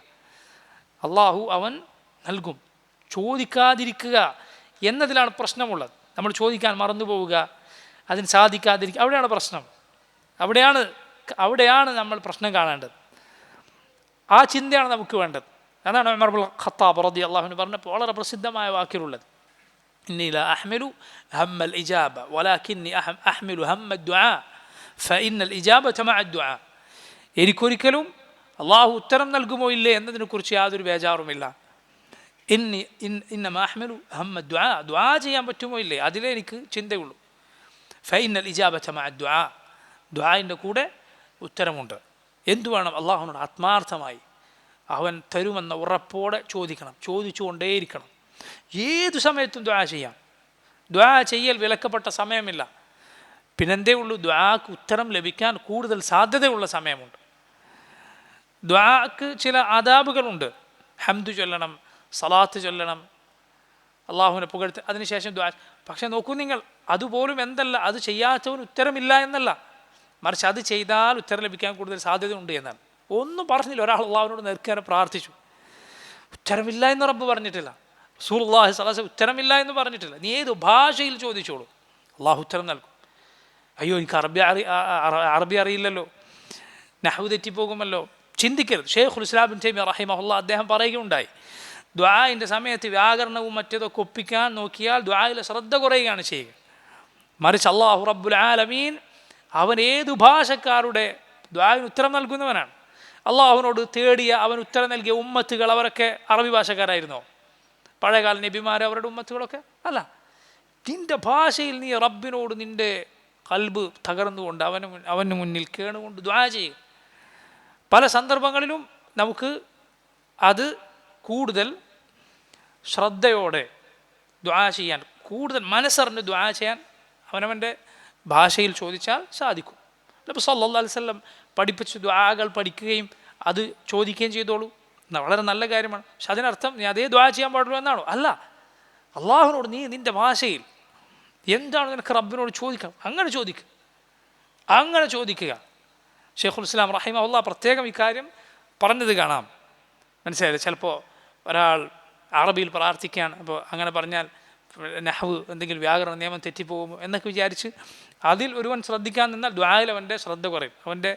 അള്ളാഹു അവൻ നൽകും. ചോദിക്കാതിരിക്കുക എന്നതിലാണ് പ്രശ്നമുള്ളത്. നമ്മൾ ചോദിക്കാൻ മറന്നു പോവുക, അതിന് സാധിക്കാതിരിക്കുക, അവിടെയാണ് പ്രശ്നം. അവിടെയാണ് നമ്മൾ പ്രശ്നം കാണേണ്ടത്. ആ ചിന്തയാണ് നമുക്ക് വേണ്ടത്. അതാണ് ഉമർ ഇബ്നുൽ ഖത്താബ് റളിയല്ലാഹു അൻഹു പറഞ്ഞപ്പോൾ വളരെ പ്രസിദ്ധമായ വാക്കിലുള്ളത്, ഇന്നി ലാ അഹ്മിലു ഹമ്മൽ ഇജാബ വലാകിന്നി അഹ്മിലു ഹമ്മദ് ദുആ ഫഇന്നൽ ഇജാബത മഅ ദുആ. എനിക്കൊരിക്കലും അള്ളാഹു ഉത്തരം നൽകുമോ ഇല്ലേ എന്നതിനെക്കുറിച്ച് യാതൊരു ബേജാറുമില്ല. ഇന്നമാ അഹ്മിലു ഹമ്മദ് ദുആ, ദുആ ചെയ്യാൻ പറ്റുമോ ഇല്ലേ അതിലേ എനിക്ക് ചിന്തയുള്ളൂ. ഫഇന്നൽ ഇജാബത മഅ ദുആ, ദുആഇൻ്റെ കൂടെ ഉത്തരമുണ്ട്. എന്തു വേണം? അള്ളാഹുവിനോട് ആത്മാർത്ഥമായി അവൻ തരുമെന്ന ഉറപ്പോടെ ചോദിക്കണം, ചോദിച്ചുകൊണ്ടേയിരിക്കണം. ഏതു സമയത്തും ദുആ ചെയ്യാം. ദുആ ചെയ്യൽ വിലക്കപ്പെട്ട സമയമില്ല. പിന്നെന്തേ ഉള്ളൂ? ദുആക്ക് ഉത്തരം ലഭിക്കാൻ കൂടുതൽ സാധ്യതയുള്ള സമയമുണ്ട്. ദുആക്ക് ചില ആദാബുകളുണ്ട്. ഹംദ് ചൊല്ലണം, സലാത്ത് ചൊല്ലണം, അള്ളാഹുവിനെ പുകഴ്ത്ത്, അതിനുശേഷം ദുആ. പക്ഷെ നോക്കൂ നിങ്ങൾ, അതുപോലും എന്തല്ല, അത് ചെയ്യാത്തവന് ഉത്തരമില്ല എന്നല്ല, മറിച്ച് അത് ചെയ്താൽ ഉത്തരം ലഭിക്കാൻ കൂടുതൽ സാധ്യതയുണ്ട് എന്നാണ്. ഒന്നും പറഞ്ഞില്ല. ഒരാൾ അള്ളാഹുവിനോട് നേർക്കാനെ പ്രാർത്ഥിച്ചു, ഉത്തരമില്ല എന്ന് റബ്ബ് പറഞ്ഞിട്ടില്ല. റസൂലുള്ളാഹി സ്വല്ലല്ലാഹു അലൈഹി വസല്ലം ഉത്തരമില്ല എന്ന് പറഞ്ഞിട്ടില്ല. നീ ഏത് ഭാഷയിൽ ചോദിച്ചോളൂ, അള്ളാഹു ഉത്തരം നൽകും. അയ്യോ, എനിക്ക് അറബി അറിയില്ലല്ലോ, നഹ്വ് തെറ്റിപ്പോകുമല്ലോ, ചിന്തിക്കരുത്. ഷെയ്ഖുൽ ഇസ്ലാം ഇബ്നു തൈമിയ്യ റഹിമഹുല്ലാ അദ്ദേഹം പറയുകയുണ്ടായി, ദുആഇൻ്റെ സമയത്ത് വ്യാകരണവും മറ്റേതൊക്കെ ഒപ്പിക്കാൻ നോക്കിയാൽ ദുആയിലെ ശ്രദ്ധ കുറയുകയാണ് ചെയ്യുക. മറിച്ച് അല്ലാഹു റബ്ബുൽ ആലമീൻ അവൻ ഏതു ഭാഷക്കാരുടെ ദുആഇന് ഉത്തരം നൽകുന്നവനാണ്. അള്ളാഹുവിനോട് തേടിയ, അവൻ ഉത്തരം നൽകിയ ഉമ്മത്തുകൾ അവരൊക്കെ അറബി ഭാഷക്കാരായിരുന്നോ? പഴയകാല നബിമാർ അവരുടെ ഉമ്മത്തുകളൊക്കെ അല്ല. നിൻ്റെ ഭാഷയിൽ നീ റബ്ബിനോട് നിൻ്റെ ഖൽബ് തകർന്നുകൊണ്ട് അവന് മുന്നിൽ കേണുകൊണ്ട് ദുആ ചെയ്യുക. പല സന്ദർഭങ്ങളിലും നമുക്ക് അത് കൂടുതൽ ശ്രദ്ധയോടെ ദുആ ചെയ്യാൻ, കൂടുതൽ മനസ്സറിഞ്ഞ് ദുആ ചെയ്യാൻ അവനവൻ്റെ ഭാഷയിൽ ചോദിച്ചാൽ സാധിക്കും. നബി സല്ലല്ലാഹു അലൈഹി വസല്ലം പഠിപ്പിച്ച ദുആകൾ പഠിക്കുകയും അത് ചോദിക്കുകയും ചെയ്തോളൂ, വളരെ നല്ല കാര്യമാണ്. പക്ഷെ അതിനർത്ഥം നീ അതേ ദുആ ചെയ്യാൻ പാടുള്ളൂ എന്നാണോ? അല്ല. അള്ളാഹുവിനോട് നീ നിൻ്റെ ഭാഷയിൽ എന്താണ് നിനക്ക് റബ്ബിനോട് ചോദിക്കാം, അങ്ങനെ ചോദിക്കുക. ഷെയ്ഖുൽ ഇസ്ലാം റഹിമഹുല്ലാഹ് പ്രത്യേകം ഇക്കാര്യം പറഞ്ഞത് കാണാം. മനസ്സിലായില്ലേ? ചിലപ്പോൾ ഒരാൾ അറബിയിൽ പ്രാർത്ഥിക്കാൻ, അപ്പോൾ അങ്ങനെ പറഞ്ഞാൽ നഹ്വ് എന്തെങ്കിലും വ്യാകരണ നിയമം തെറ്റിപ്പോകുമോ എന്നൊക്കെ വിചാരിച്ച് അതിൽ ഒരുവൻ ശ്രദ്ധിക്കാൻ നിന്നാൽ ദുആയിൽ അവൻ്റെ ശ്രദ്ധ കുറയും, അവൻ്റെ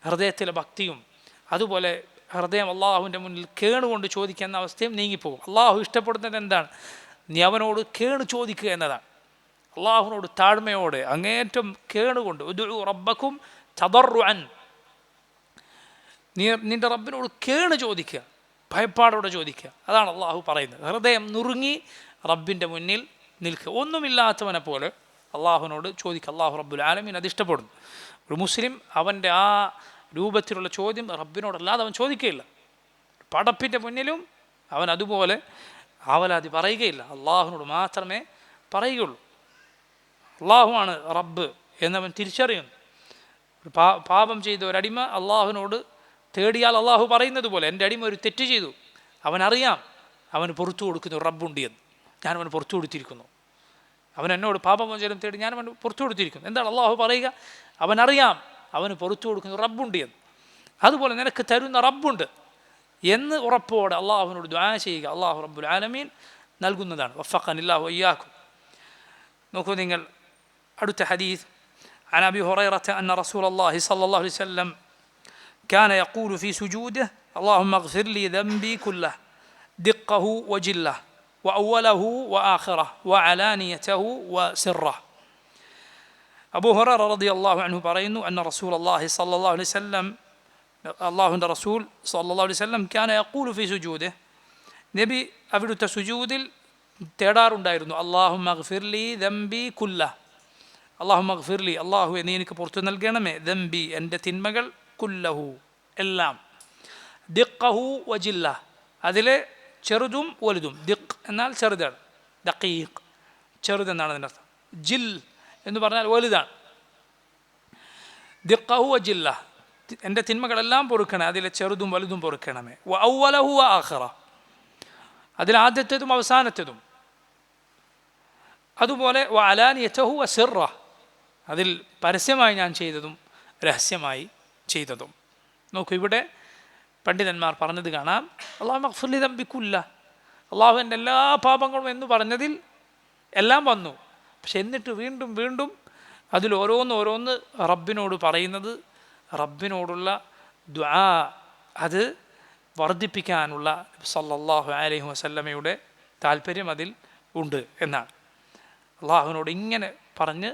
ഹൃദയത്തിലെ ഭക്തിയും അതുപോലെ ഹൃദയം അള്ളാഹുവിൻ്റെ മുന്നിൽ കേണുകൊണ്ട് ചോദിക്കുന്ന അവസ്ഥയും നീങ്ങിപ്പോകും. അള്ളാഹു ഇഷ്ടപ്പെടുന്നത് എന്താണ്? നീ അവനോട് കേണു ചോദിക്കുക എന്നതാണ്. അള്ളാഹുവിനോട് താഴ്മയോടെ അങ്ങേറ്റം കേണുകൊണ്ട് ഉദ്ഉ റബ്ബക്കും തദർറുഅൻ, നീ നിൻ്റെ റബ്ബിനോട് കേണ് ചോദിക്കുക, ഭയപ്പാടോടെ ചോദിക്കുക. അതാണ് അള്ളാഹു പറയുന്നത്. ഹൃദയം നുറുങ്ങി റബ്ബിൻ്റെ മുന്നിൽ നിൽക്കുക, ഒന്നുമില്ലാത്തവനെ പോലെ അള്ളാഹുവിനോട് ചോദിക്കുക. അള്ളാഹു റബ്ബുൽ ആലമീൻ അത് ഇഷ്ടപ്പെടുന്നു. ഒരു മുസ്ലിം അവൻ്റെ ആ രൂപത്തിലുള്ള ചോദ്യം റബ്ബിനോടല്ലാതെ അവൻ ചോദിക്കുകയില്ല. പടപ്പിൻ്റെ മുന്നിലും അവൻ അതുപോലെ ആവലാതി പറയുകയില്ല, അള്ളാഹുവിനോട് മാത്രമേ പറയുകയുള്ളൂ. അള്ളാഹുവാണ് റബ്ബ് എന്നവൻ തിരിച്ചറിയുന്നു. പാപം ചെയ്ത ഒരടിമ അള്ളാഹുവിനോട് തേടിയാൽ അള്ളാഹു പറയുന്നത് പോലെ, എൻ്റെ അടിമ ഒരു തെറ്റ് ചെയ്തു, അവനറിയാം അവന് പുറത്തു കൊടുക്കുന്ന ഒരു റബ്ബുണ്ട് എന്ന്, ഞാനവന് പുറത്തു കൊടുത്തിരിക്കുന്നു. അവൻ എന്നോട് പാപമോചനം തേടി ഞാനവന് പുറത്തു കൊടുത്തിരിക്കുന്നു. എന്താണ് അള്ളാഹു പറയുക? അവനറിയാം അവന് പുറത്തു കൊടുക്കുന്ന റബ്ബുണ്ട് എന്ന്. അതുപോലെ നിനക്ക് തരുന്ന റബ്ബുണ്ട് എന്ന് ഉറപ്പോടെ അള്ളാഹുവിനോട് ദുആ ചെയ്യുക. അള്ളാഹു റബ്ബുൽ ആലമീൻ നൽകുന്നതാണ്. വഫഖനില്ലാഹു വഇയ്യാക്കും. നോക്കൂ നിങ്ങൾ അടുത്ത ഹദീസ്. عن أبي هريرة أن رسول الله صلى الله عليه وسلم كان يقول في سجوده اللهم اغفر لي ذنبي كله دقه وجله وأوله وآخره وعلانيته وسره. أبو هريرة رضي الله عنه പറയുന്നു أن رسول الله صلى الله عليه وسلم അള്ളാഹുവിൻ്റെ റസൂൽ സല്ലല്ലാഹു അലൈഹി വസല്ലം കാന യഖൂലു ഫി സുജൂദിഹി, നബി അവിടുത്തെ സുജൂദിൽ തേടാറുണ്ടായിരുന്നു, അല്ലാഹുമ്മഗ്ഫിർലി ദംബി കുല്ലഹ്, അല്ലാഹുമ്മഗ്ഫിർലി, അല്ലാഹുവേ നീ എനിക്ക് പുറത്തു നൽകണമേ, ദംബി എൻ്റെ തിന്മകൾ, കുല്ലഹു എല്ലാം, ദിഖഹു വജില്ലഹ് അതിലെ ചെറുതും വലുതും. ദിഖ് എന്നാൽ ചെറുതാണ്, ദഖീഖ് ചെറുതെന്നാണ് അതിൻ്റെ അർത്ഥം. ജിൽ എന്ന് പറഞ്ഞാൽ വലുതാണ്. ദിഖഹു വജില്ലഹ് എൻ്റെ തിന്മകളെല്ലാം പൊറുക്കണേ, അതിലെ ചെറുതും വലുതും പൊറുക്കണമേ. വ അവ്വലഹു വ ആഖിറ അതിൽ ആദ്യത്തേതും അവസാനത്തേതും. അതുപോലെ വ അലാനിയതഹു വ സിറ അതിൽ പരസ്യമായി ഞാൻ ചെയ്തതും രഹസ്യമായി ചെയ്തതും. നോക്കൂ, ഇവിടെ പണ്ഡിതന്മാർ പറഞ്ഞത് കാണാം, അള്ളാഹു മഗ്ഫിർ ലി ദംബി കുല്ല, അള്ളാഹു എൻ്റെ എല്ലാ പാപങ്ങളും എന്ന് പറഞ്ഞതിൽ എല്ലാം വന്നു. പക്ഷെ എന്നിട്ട് വീണ്ടും വീണ്ടും അതിൽ ഓരോന്ന് റബ്ബിനോട് പറയുന്നത്, റബ്ബിനോടുള്ള ദുആ അത് വർദ്ധിപ്പിക്കാനുള്ള സല്ലല്ലാഹു അലൈഹി വസല്ലമയുടെ താല്പര്യം അതിൽ ഉണ്ട് എന്നാണ്. അള്ളാഹുവിനോട് ഇങ്ങനെ പറഞ്ഞ്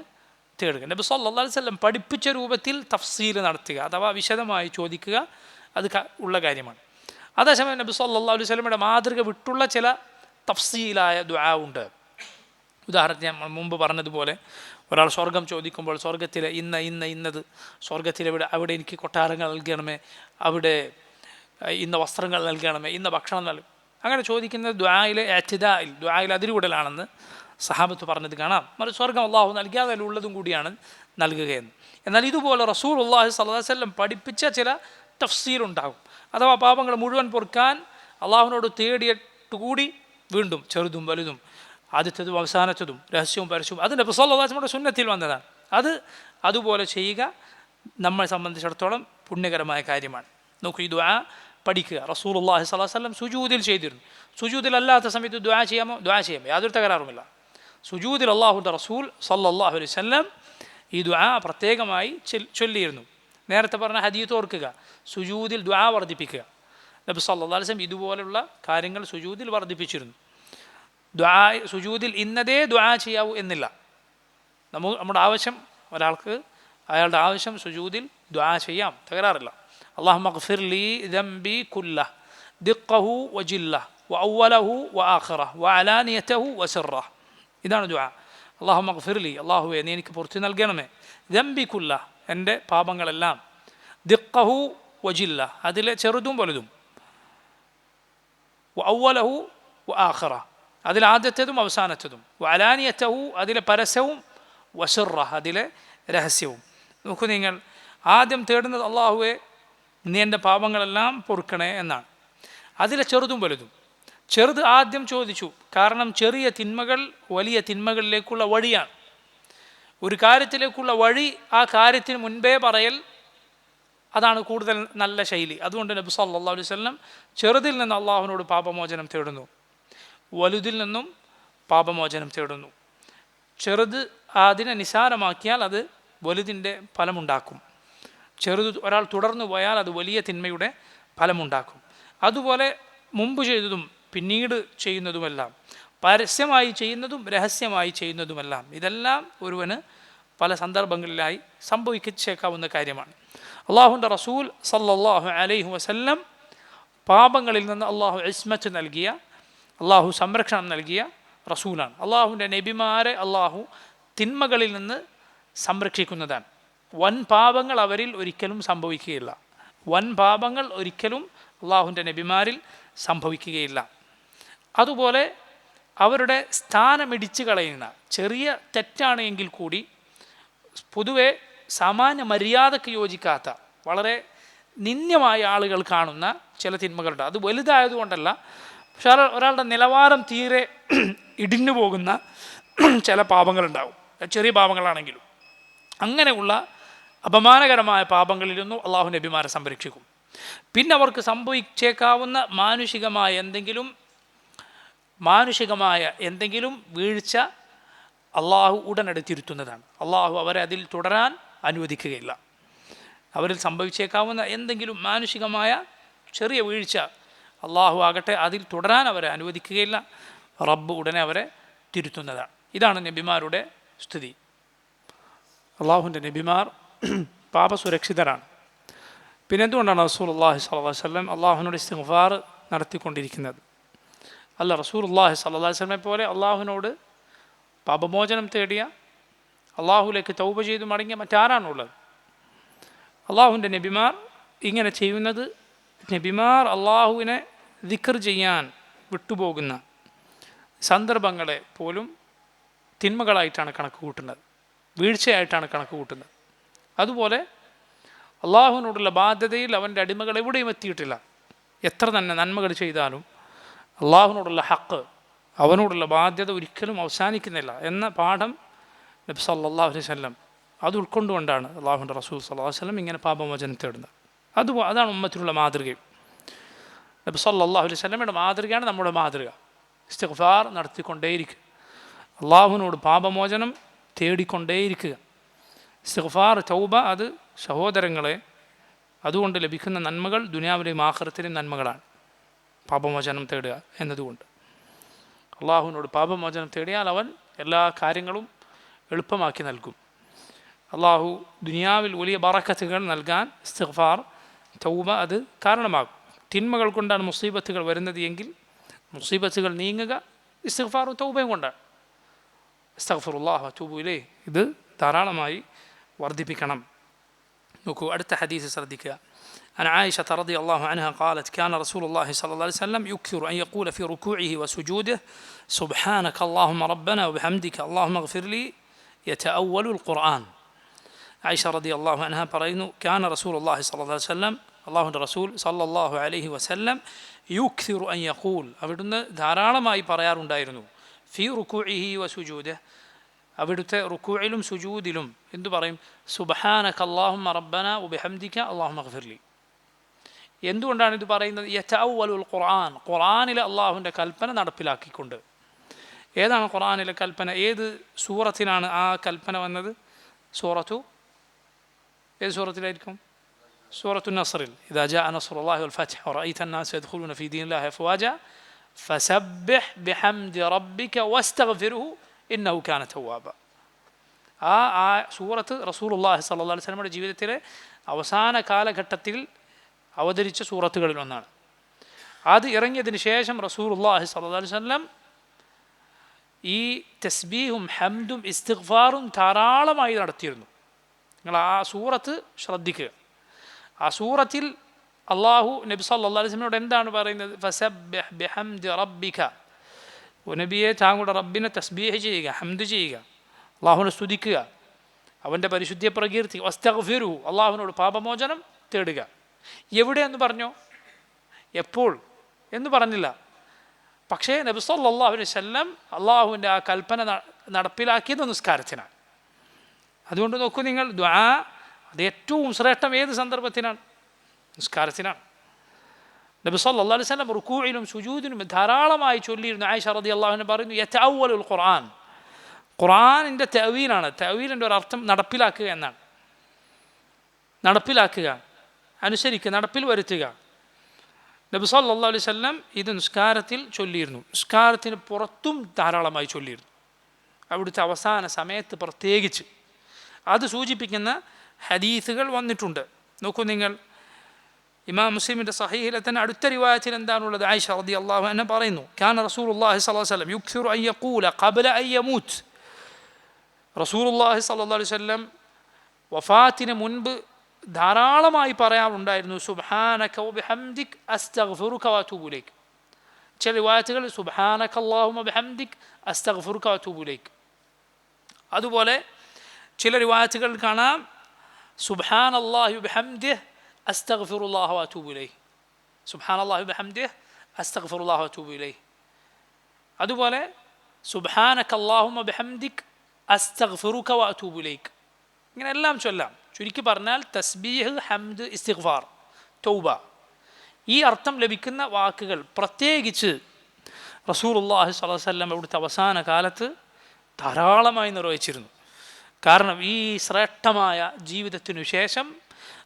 തേടുക. നബി സല്ലല്ലാഹു അലൈഹി വസല്ലം പഠിപ്പിച്ച രൂപത്തിൽ തഫ്സീൽ നടത്തുക, അഥവാ വിശദമായി ചോദിക്കുക, അത് ഉള്ള കാര്യമാണ്. അതേസമയം നബി സല്ലല്ലാഹു അലൈഹി വസല്ലമയുടെ മാതൃക വിട്ടുള്ള ചില തഫ്സീലായ ദുആ ഉണ്ട്. ഉദാഹരണത്തിന് ഞാൻ മുമ്പ് പറഞ്ഞതുപോലെ, ഒരാൾ സ്വർഗം ചോദിക്കുമ്പോൾ സ്വർഗത്തിലെ ഇന്നത്, സ്വർഗത്തിലെവിടെ അവിടെ എനിക്ക് കൊട്ടാരങ്ങൾ നൽകണമേ, അവിടെ ഇന്ന വസ്ത്രങ്ങൾ നൽകണമേ, ഇന്ന ഭക്ഷണം നൽകും, അങ്ങനെ ചോദിക്കുന്നത് ദുആയിലെ ഇഅ്തിദാൽ, ദുആയിലെ അതിരുവിടലാണെന്ന് സഹാബത്ത് പറഞ്ഞത് കാണാം. മറിച്ച് സ്വർഗം അള്ളാഹു നൽകിയാൽ അതിലുള്ളതും കൂടിയാണ് നൽകുകയെന്ന്. എന്നാൽ ഇതുപോലെ റസൂലുള്ളാഹി സ്വല്ലല്ലാഹു അലൈഹി വസല്ലം പഠിപ്പിച്ച ചില തഫ്സീലുണ്ടാകും. അഥവാ പാപങ്ങൾ മുഴുവൻ പൊറുക്കാൻ അള്ളാഹുവിനോട് തേടിയിട്ട് കൂടി വീണ്ടും ചെറുതും വലുതും, ആദ്യത്തേതും അവസാനത്തതും, രഹസ്യവും പരസ്യവും, അത് നബി സല്ലല്ലാഹു അലൈഹി വസല്ലമയുടെ സുന്നത്തിൽ വന്നതാണ്. അതുപോലെ ചെയ്യുക നമ്മളെ സംബന്ധിച്ചിടത്തോളം പുണ്യകരമായ കാര്യമാണ്. നോക്കൂ, ഈ ദുആ പഠിക്കുക. റസൂലുള്ളാഹി സ്വല്ലല്ലാഹു അലൈഹി വസല്ലം സുജൂദിൽ ചെയ്തിരുന്നു. സുജൂദിലല്ലാത്ത സമയത്ത് ദുആ ചെയ്യാമോ? ദുആ ചെയ്യാം, യാതൊരു തകരാറുമില്ല. സുജൂദിൽ അള്ളാഹുവിൻ്റെ റസൂൽ സ്വല്ലല്ലാഹു അലൈഹി വസല്ലം ഈ ദുആ പ്രത്യേകമായി ചൊല്ലിയിരുന്നു. നേരത്തെ പറഞ്ഞ ഹദീത്ത് ഓർക്കുക, സുജൂദിൽ ദുആ വർദ്ധിപ്പിക്കുക. നബി സല്ലല്ലാഹു അലൈഹി വസല്ലം ഇതുപോലുള്ള കാര്യങ്ങൾ സുജൂദിൽ വർദ്ധിപ്പിച്ചിരുന്നു. ദുആ സുജൂദിൽ ഇന്നതേ ദുആ ചെയ്യാവൂ എന്നില്ല. നമ്മുടെ ആവശ്യം, ഒരാൾക്ക് അയാളുടെ ആവശ്യം സുജൂദിൽ ദുആ ചെയ്യാം, തകരാറില്ല. അല്ലാഹുമ്മ ഗ്ഫിർ ലീ ദംബി കുല്ലഹ് ദിഖ്ഖഹു വജില്ലഹ് വഅവ്വലഹു വആഖിറഹു വഅലാനിയതഹു വസിറഹു. ഇതാണ് ദുആ. അല്ലാഹുമ്മ ഗ്ഫിർ ലീ, അല്ലാഹുവേ നീ എനിക്ക് പുറത്തു നൽകണമേ, ദംബി കുല്ലഹ് എൻ്റെ പാപങ്ങളെല്ലാം, ദിഖ്ഖഹു വജില്ലഹ് അതിലെ ചെറുതും വലുതും, വഅവ്വലഹു വആഖിറഹു അതിലെ ആദ്യത്തേതും അവസാനത്തേതും, വഅലാനിയതഹു അതിലെ പരസ്യവും, വസിറഹു അതിലെ രഹസ്യവും. നോക്കൂ, നിങ്ങൾ ആദ്യം തേടുന്നത് അല്ലാഹുവേ നീ എൻ്റെ പാപങ്ങളെല്ലാം പൊറുക്കണേ എന്നാണ്. അതിലെ ചെറുതും വലുതും. ചെറുത് ആദ്യം ചോദിച്ചു, കാരണം ചെറിയ തിന്മകൾ വലിയ തിന്മകളിലേക്കുള്ള വഴിയാണ്. ഒരു കാര്യത്തിലേക്കുള്ള വഴി ആ കാര്യത്തിന് മുൻപേ പറയൽ, അതാണ് കൂടുതൽ നല്ല ശൈലി. അതുകൊണ്ട് നബി സല്ലല്ലാഹു അലൈഹി വസല്ലം ചെറുതിൽ നിന്ന് അള്ളാഹുവിനോട് പാപമോചനം തേടുന്നു, വലുതിൽ നിന്നും പാപമോചനം തേടുന്നു. ചെറുത് അതിനെ നിസാരമാക്കിയാൽ അത് വലുതിൻ്റെ ഫലമുണ്ടാക്കും. ചെറുത് ഒരാൾ തുടർന്നു പോയാൽ അത് വലിയ തിന്മയുടെ ഫലമുണ്ടാക്കും. അതുപോലെ മുമ്പ് ചെയ്തതും പിന്നീട് ചെയ്യുന്നതുമെല്ലാം, പരസ്യമായി ചെയ്യുന്നതും രഹസ്യമായി ചെയ്യുന്നതുമെല്ലാം, ഇതെല്ലാം ഒരുവന് പല സന്ദർഭങ്ങളിലായി സംഭവിച്ചേക്കാവുന്ന കാര്യമാണ്. അള്ളാഹുവിൻ്റെ റസൂൽ സല്ലല്ലാഹു അലൈഹി വസല്ലം പാപങ്ങളിൽ നിന്ന് അള്ളാഹു ഇസ്മത്ത് നൽകിയ, അള്ളാഹു സംരക്ഷണം നൽകിയ റസൂലാണ്. അള്ളാഹുവിൻ്റെ നബിമാരെ അള്ളാഹു തിന്മകളിൽ നിന്ന് സംരക്ഷിക്കുന്നതാണ്. വൻ പാപങ്ങൾ അവരിൽ ഒരിക്കലും സംഭവിക്കുകയില്ല. വൻ പാപങ്ങൾ ഒരിക്കലും അള്ളാഹുവിൻ്റെ നബിമാരിൽ സംഭവിക്കുകയില്ല. അതുപോലെ അവരുടെ സ്ഥാനമിടിച്ച് കളയുന്ന ചെറിയ തെറ്റാണ് എങ്കിൽ കൂടി പൊതുവെ സാമാന്യ മര്യാദയ്ക്ക് യോജിക്കാത്ത വളരെ നിന്ദ്യമായ ആളുകൾ കാണുന്ന ചില തിന്മകളുണ്ട്. അത് വലുതായതുകൊണ്ടല്ല, പക്ഷേ ഒരാളുടെ നിലവാരം തീരെ ഇടിഞ്ഞു പോകുന്ന ചില പാപങ്ങളുണ്ടാവും, ചെറിയ പാപങ്ങളാണെങ്കിലും. അങ്ങനെയുള്ള അപമാനകരമായ പാപങ്ങളിലൊന്നും അള്ളാഹു നബിമാരെ സംരക്ഷിക്കും. പിന്നെ അവർക്ക് സംഭവിച്ചേക്കാവുന്ന മാനുഷികമായ എന്തെങ്കിലും വീഴ്ച അള്ളാഹു ഉടനടി തിരുത്തുന്നതാണ്. അള്ളാഹു അവരെ അതിൽ തുടരാൻ അനുവദിക്കുകയില്ല. അവരിൽ സംഭവിച്ചേക്കാവുന്ന എന്തെങ്കിലും മാനുഷികമായ ചെറിയ വീഴ്ച അള്ളാഹു ആകട്ടെ അതിൽ തുടരാൻ അവരെ അനുവദിക്കുകയില്ല. റബ്ബ് ഉടനെ അവരെ തിരുത്തുന്നതാണ്. ഇതാണ് നബിമാരുടെ സ്ഥിതി. അള്ളാഹുവിൻ്റെ നബിമാർ പാപസുരക്ഷിതരാണ്. പിന്നെ എന്തുകൊണ്ടാണ് റസൂലുള്ളാഹി സ്വല്ലല്ലാഹു അലൈഹി വസല്ലം അള്ളാഹുവിനോട് ഇസ്തിഗ്ഫാർ നടത്തിക്കൊണ്ടിരിക്കുന്നത്? അല്ല, റസൂലുള്ളാഹി സ്വല്ലല്ലാഹു അലൈഹി വസല്ലമയെ പോലെ അള്ളാഹുവിനോട് പാപമോചനം തേടിയ, അള്ളാഹുലേക്ക് തൗബ ചെയ്ത് മടങ്ങിയ മറ്റാരാണുള്ളത്? അള്ളാഹുവിൻ്റെ നബിമാർ ഇങ്ങനെ ചെയ്യുന്നത്, നബിമാർ അള്ളാഹുവിനെ ദിക്ർ ചെയ്യാൻ വിട്ടുപോകുന്ന സന്ദർഭങ്ങളെ പോലും തിന്മകളായിട്ടാണ് കണക്ക് കൂട്ടുന്നത്, വീഴ്ചയായിട്ടാണ് കണക്ക് കൂട്ടുന്നത്. അതുപോലെ അള്ളാഹുവിനോടുള്ള ബാധ്യതയിൽ അവൻ്റെ അടിമകൾ എവിടെയും എത്തിയിട്ടില്ല. എത്ര തന്നെ നന്മകൾ ചെയ്താലും അള്ളാഹുവിനോടുള്ള ഹക്ക്, അവനോടുള്ള ബാധ്യത ഒരിക്കലും അവസാനിക്കുന്നില്ല എന്ന പാഠം നബി സല്ലല്ലാഹു അലൈഹി വസല്ലം അത് ഉൾക്കൊണ്ടുകൊണ്ടാണ് അള്ളാഹുവിൻ്റെ റസൂൽ സല്ലല്ലാഹു അലൈഹി വസല്ലം ഇങ്ങനെ പാപമോചനം തേടുന്നത്. അതാണ് ഉമ്മത്തിലുള്ള മാതൃകയും. നബി സല്ലല്ലാഹു അലൈഹി വസല്ലമയുടെ മാതൃകയാണ് നമ്മുടെ മാതൃക. ഇസ്തിഗ്ഫാർ നടത്തിക്കൊണ്ടേയിരിക്കുക, അള്ളാഹുവിനോട് പാപമോചനം തേടിക്കൊണ്ടേയിരിക്കുക. ഇസ്തിഗ്ഫാർ, തൗബ, അത് സഹോദരങ്ങളെ അതുകൊണ്ട് ലഭിക്കുന്ന നന്മകൾ ദുനിയാവിലെയും ആഖിറത്തിലെയും നന്മകളാണ്. പാപമോചനം തേടുക എന്നതുകൊണ്ട് അള്ളാഹുവിനോട് പാപമോചനം തേടിയാൽ അവൻ എല്ലാ കാര്യങ്ങളും എളുപ്പമാക്കി നൽകും. അള്ളാഹു ദുനിയാവിൽ വലിയ ബറക്കത്തുകൾ നൽകാൻ ഇസ്തിഗ്ഫാർ, തൗബ അത് കാരണമാകും. തിന്മകൾ കൊണ്ടാണ് മുസീബത്തുകൾ വരുന്നത് എങ്കിൽ മുസീബത്തുകൾ നീങ്ങുക ഇസ്തിഗ്ഫാറും തൗബയും കൊണ്ടാണ്. അസ്തഗ്ഫിറുല്ലാഹ് വഅതൂബു ഇലൈഹി ഇത് ധാരാളമായി വർദ്ധിപ്പിക്കണം. നോക്കൂ, അടുത്ത ഹദീസ് ശ്രദ്ധിക്കുക. عن عائشة رضي الله عنها قالت كان رسول الله صلى الله عليه وسلم يكثر أن يقول في ركوعه وسجوده سبحانك اللهم ربنا وبحمدك اللهم اغفر لي يتأول القرآن. عائشة رضي الله عنها പറയുന്നു كان رسول الله صلى الله عليه وسلم അള്ളാഹുവിൻ്റെ റസൂൽ സല്ലല്ലാഹു അലൈഹി വസല്ലം യുക്സിറു അൻ യഖൂൽ അവിടുന്ന് ധാരാളമായി പറയാറുണ്ടായിരുന്നു ഫി റുകൂഇഹി വസുജൂദിഹി അവിടുത്തെ റുകൂഇലും സുജൂദിലും എന്തു പറയും? സുബ്ഹാനക അല്ലാഹുമ്മ റബ്ബന വബിഹംദിക അല്ലാഹുമ്മഗ്ഫിർലി. എന്തുകൊണ്ടാണ് ഇത് പറയുന്നത്? യതഅവ്വലുൽ ഖുർആൻ, ഖുർആനിലെ അള്ളാഹുവിൻ്റെ കൽപ്പന നടപ്പിലാക്കിക്കൊണ്ട്. ഏതാണ് ഖുർആനിലെ കൽപ്പന? ഏത് സൂറത്തിലാണ് ആ കൽപ്പന വന്നത്? ഏത് സൂറത്തിലായിരിക്കും? സൂറത്തു നസ്റിൽ. ഇദാ ജാഅ നസ്റുല്ലാഹി വൽ ഫത്ഹ് വറഅയ്ത അന്നാസ യദ്ഖുലൂന ഫീ ദീനില്ലാഹി അഫ്വാജ ഫസബ്ബിഹ് ബിഹംദി റബ്ബിക വസ്തഗ്ഫിർഹു ഇന്നഹു കാന തവ്വാബ. ആ സൂറത്ത് റസൂലുള്ളാഹി സ്വല്ലല്ലാഹു അലൈഹി വസല്ലമയുടെ ജീവിതത്തിലെ അവസാന കാലഘട്ടത്തിൽ അവതരിച്ച സൂറത്തുകളിൽ ഒന്നാണ്. അത് ഇറങ്ങിയതിന് ശേഷം റസൂലുള്ളാഹി സ്വല്ലല്ലാഹു അലൈഹി വസല്ലം ഈ തസ്ബീഹും ഹംദും ഇസ്തിഗ്ഫാറും ധാരാളമായി നടത്തിയിരുന്നു. നിങ്ങൾ ആ സൂറത്ത് ശ്രദ്ധിക്കുക. ആ സൂറത്തിൽ അള്ളാഹു നബി സല്ലല്ലാഹു അലൈഹി വസല്ലമയോട് എന്താണ് പറയുന്നത്? ഫസബ്ബിഹ് ബിഹംദി റബ്ബിക, നബിയെ താങ്കളുടെ റബ്ബിനെ തസ്ബീഹ് ചെയ്യുക, ഹംദ് ചെയ്യുക, അള്ളാഹുവിനെ സ്തുതിക്കുക, അവൻ്റെ പരിശുദ്ധിയെ പ്രകീർത്തിക്കുക. വസ്തഗ്ഫിറുഹു, അള്ളാഹുവിനോട് പാപമോചനം തേടുക. എവിടെയെന്ന് പറഞ്ഞോ? എപ്പോൾ എന്ന് പറഞ്ഞില്ല. പക്ഷേ നബി സല്ലല്ലാഹു അലൈഹി വസല്ലം അള്ളാഹുവിൻ്റെ ആ കൽപ്പന നടപ്പിലാക്കിയത് നിസ്കാരത്തിനാണ്. അതുകൊണ്ട് നോക്കൂ നിങ്ങൾ, ദുആ അത് ഏറ്റവും ശ്രേഷ്ഠം ഏത് സന്ദർഭത്തിനാണ്? നിസ്കാരത്തിനാണ്. നബി സല്ലല്ലാഹു അലൈഹി വസല്ലം റുകൂഇലും സുജൂദിലും ധാരാളമായി ചൊല്ലിയിരുന്നു. ആയിഷ റളിയല്ലാഹു അൻഹ പറയുന്നു യതഅവ്വലുൽ ഖുർആൻ, ഖുർആനിൻ്റെ തഅവീലാണ്. തഅവീലിൻ്റെ ഒരു അർത്ഥം നടപ്പിലാക്കുക എന്നാണ്. നടപ്പിലാക്കുക, അനുസരിക്കുക, നടപ്പിൽ വരുത്തുക. നബി സല്ലല്ലാഹു അലൈഹി വസല്ലം ഇത് നിസ്കാരത്തിൽ ചൊല്ലിയിരുന്നു. നിസ്കാരത്തിന് പുറത്തും ധാരാളമായി ചൊല്ലിയിരുന്നു, അവിടുത്തെ അവസാന സമയത്ത് പ്രത്യേകിച്ച്. അത് സൂചിപ്പിക്കുന്ന ഹദീസുകൾ വന്നിട്ടുണ്ട്. നോക്കൂ നിങ്ങൾ, ഇമാം മുസ്ലിമിൻ്റെ സഹീഹിലെ തന്നെ അടുത്ത റിവായത്തിൽ എന്താണുള്ളത്? ആയിഷ റളിയല്ലാഹു അൻഹ പറയുന്നു കാന റസൂലുള്ളാഹി സ്വല്ലല്ലാഹു അലൈഹി വസല്ലം യുക്സിറു അൻ യഖൂല ഖബ്ല അൻ യമൂത്ത്. റസൂലുള്ളാഹി സ്വല്ലല്ലാഹു അലൈഹി വസല്ലം വഫാത്തിന് മുൻപ് ധാരാളമായി പറയാറുണ്ടായിരുന്നു സുബ്ഹാനക വബിഹംദിക അസ്തഗ്ഫിറുക വഅതൂബു ഇലൈക്. ചില റിവായത്തുകൾ സുബ്ഹാനക അല്ലാഹുമ്മ ബിഹംദിക അസ്തഗ്ഫിറുക വഅതൂബു ഇലൈക്. അതുപോലെ ചില റിവായത്തുകൾ കാണാം സുബ്ഹാനല്ലാഹി വബിഹംദിഹി അസ്തഗ്ഫിറുല്ലാഹ വഅതൂബു ഇലൈഹി, സുബ്ഹാനല്ലാഹി വബിഹംദിഹി അസ്തഗ്ഫിറുല്ലാഹ വഅതൂബു ഇലൈഹി. അതുപോലെ സുബ്ഹാനക അല്ലാഹുമ്മ ബിഹംദിക അസ്തഗ്ഫിറുക വഅതൂബു ഇലൈക്. ഇങ്ങനെ എല്ലാം ചൊല്ലാം. ചുരുക്കി പറഞ്ഞാൽ തസ്ബീഹ്, ഹംദ്, ഇസ്തിഗ്ഫാർ, തൗബ, ഈ അർത്ഥം ലഭിക്കുന്ന വാക്കുകൾ പ്രത്യേകിച്ച് റസൂലുള്ളാഹി സ്വല്ലല്ലാഹു അലൈഹി വസല്ലം അവിടുത്തെ അവസാന കാലത്ത് ധാരാളമായി നിർവഹിച്ചിരുന്നു. കാരണം ഈ ശ്രേഷ്ഠമായ ജീവിതത്തിനു ശേഷം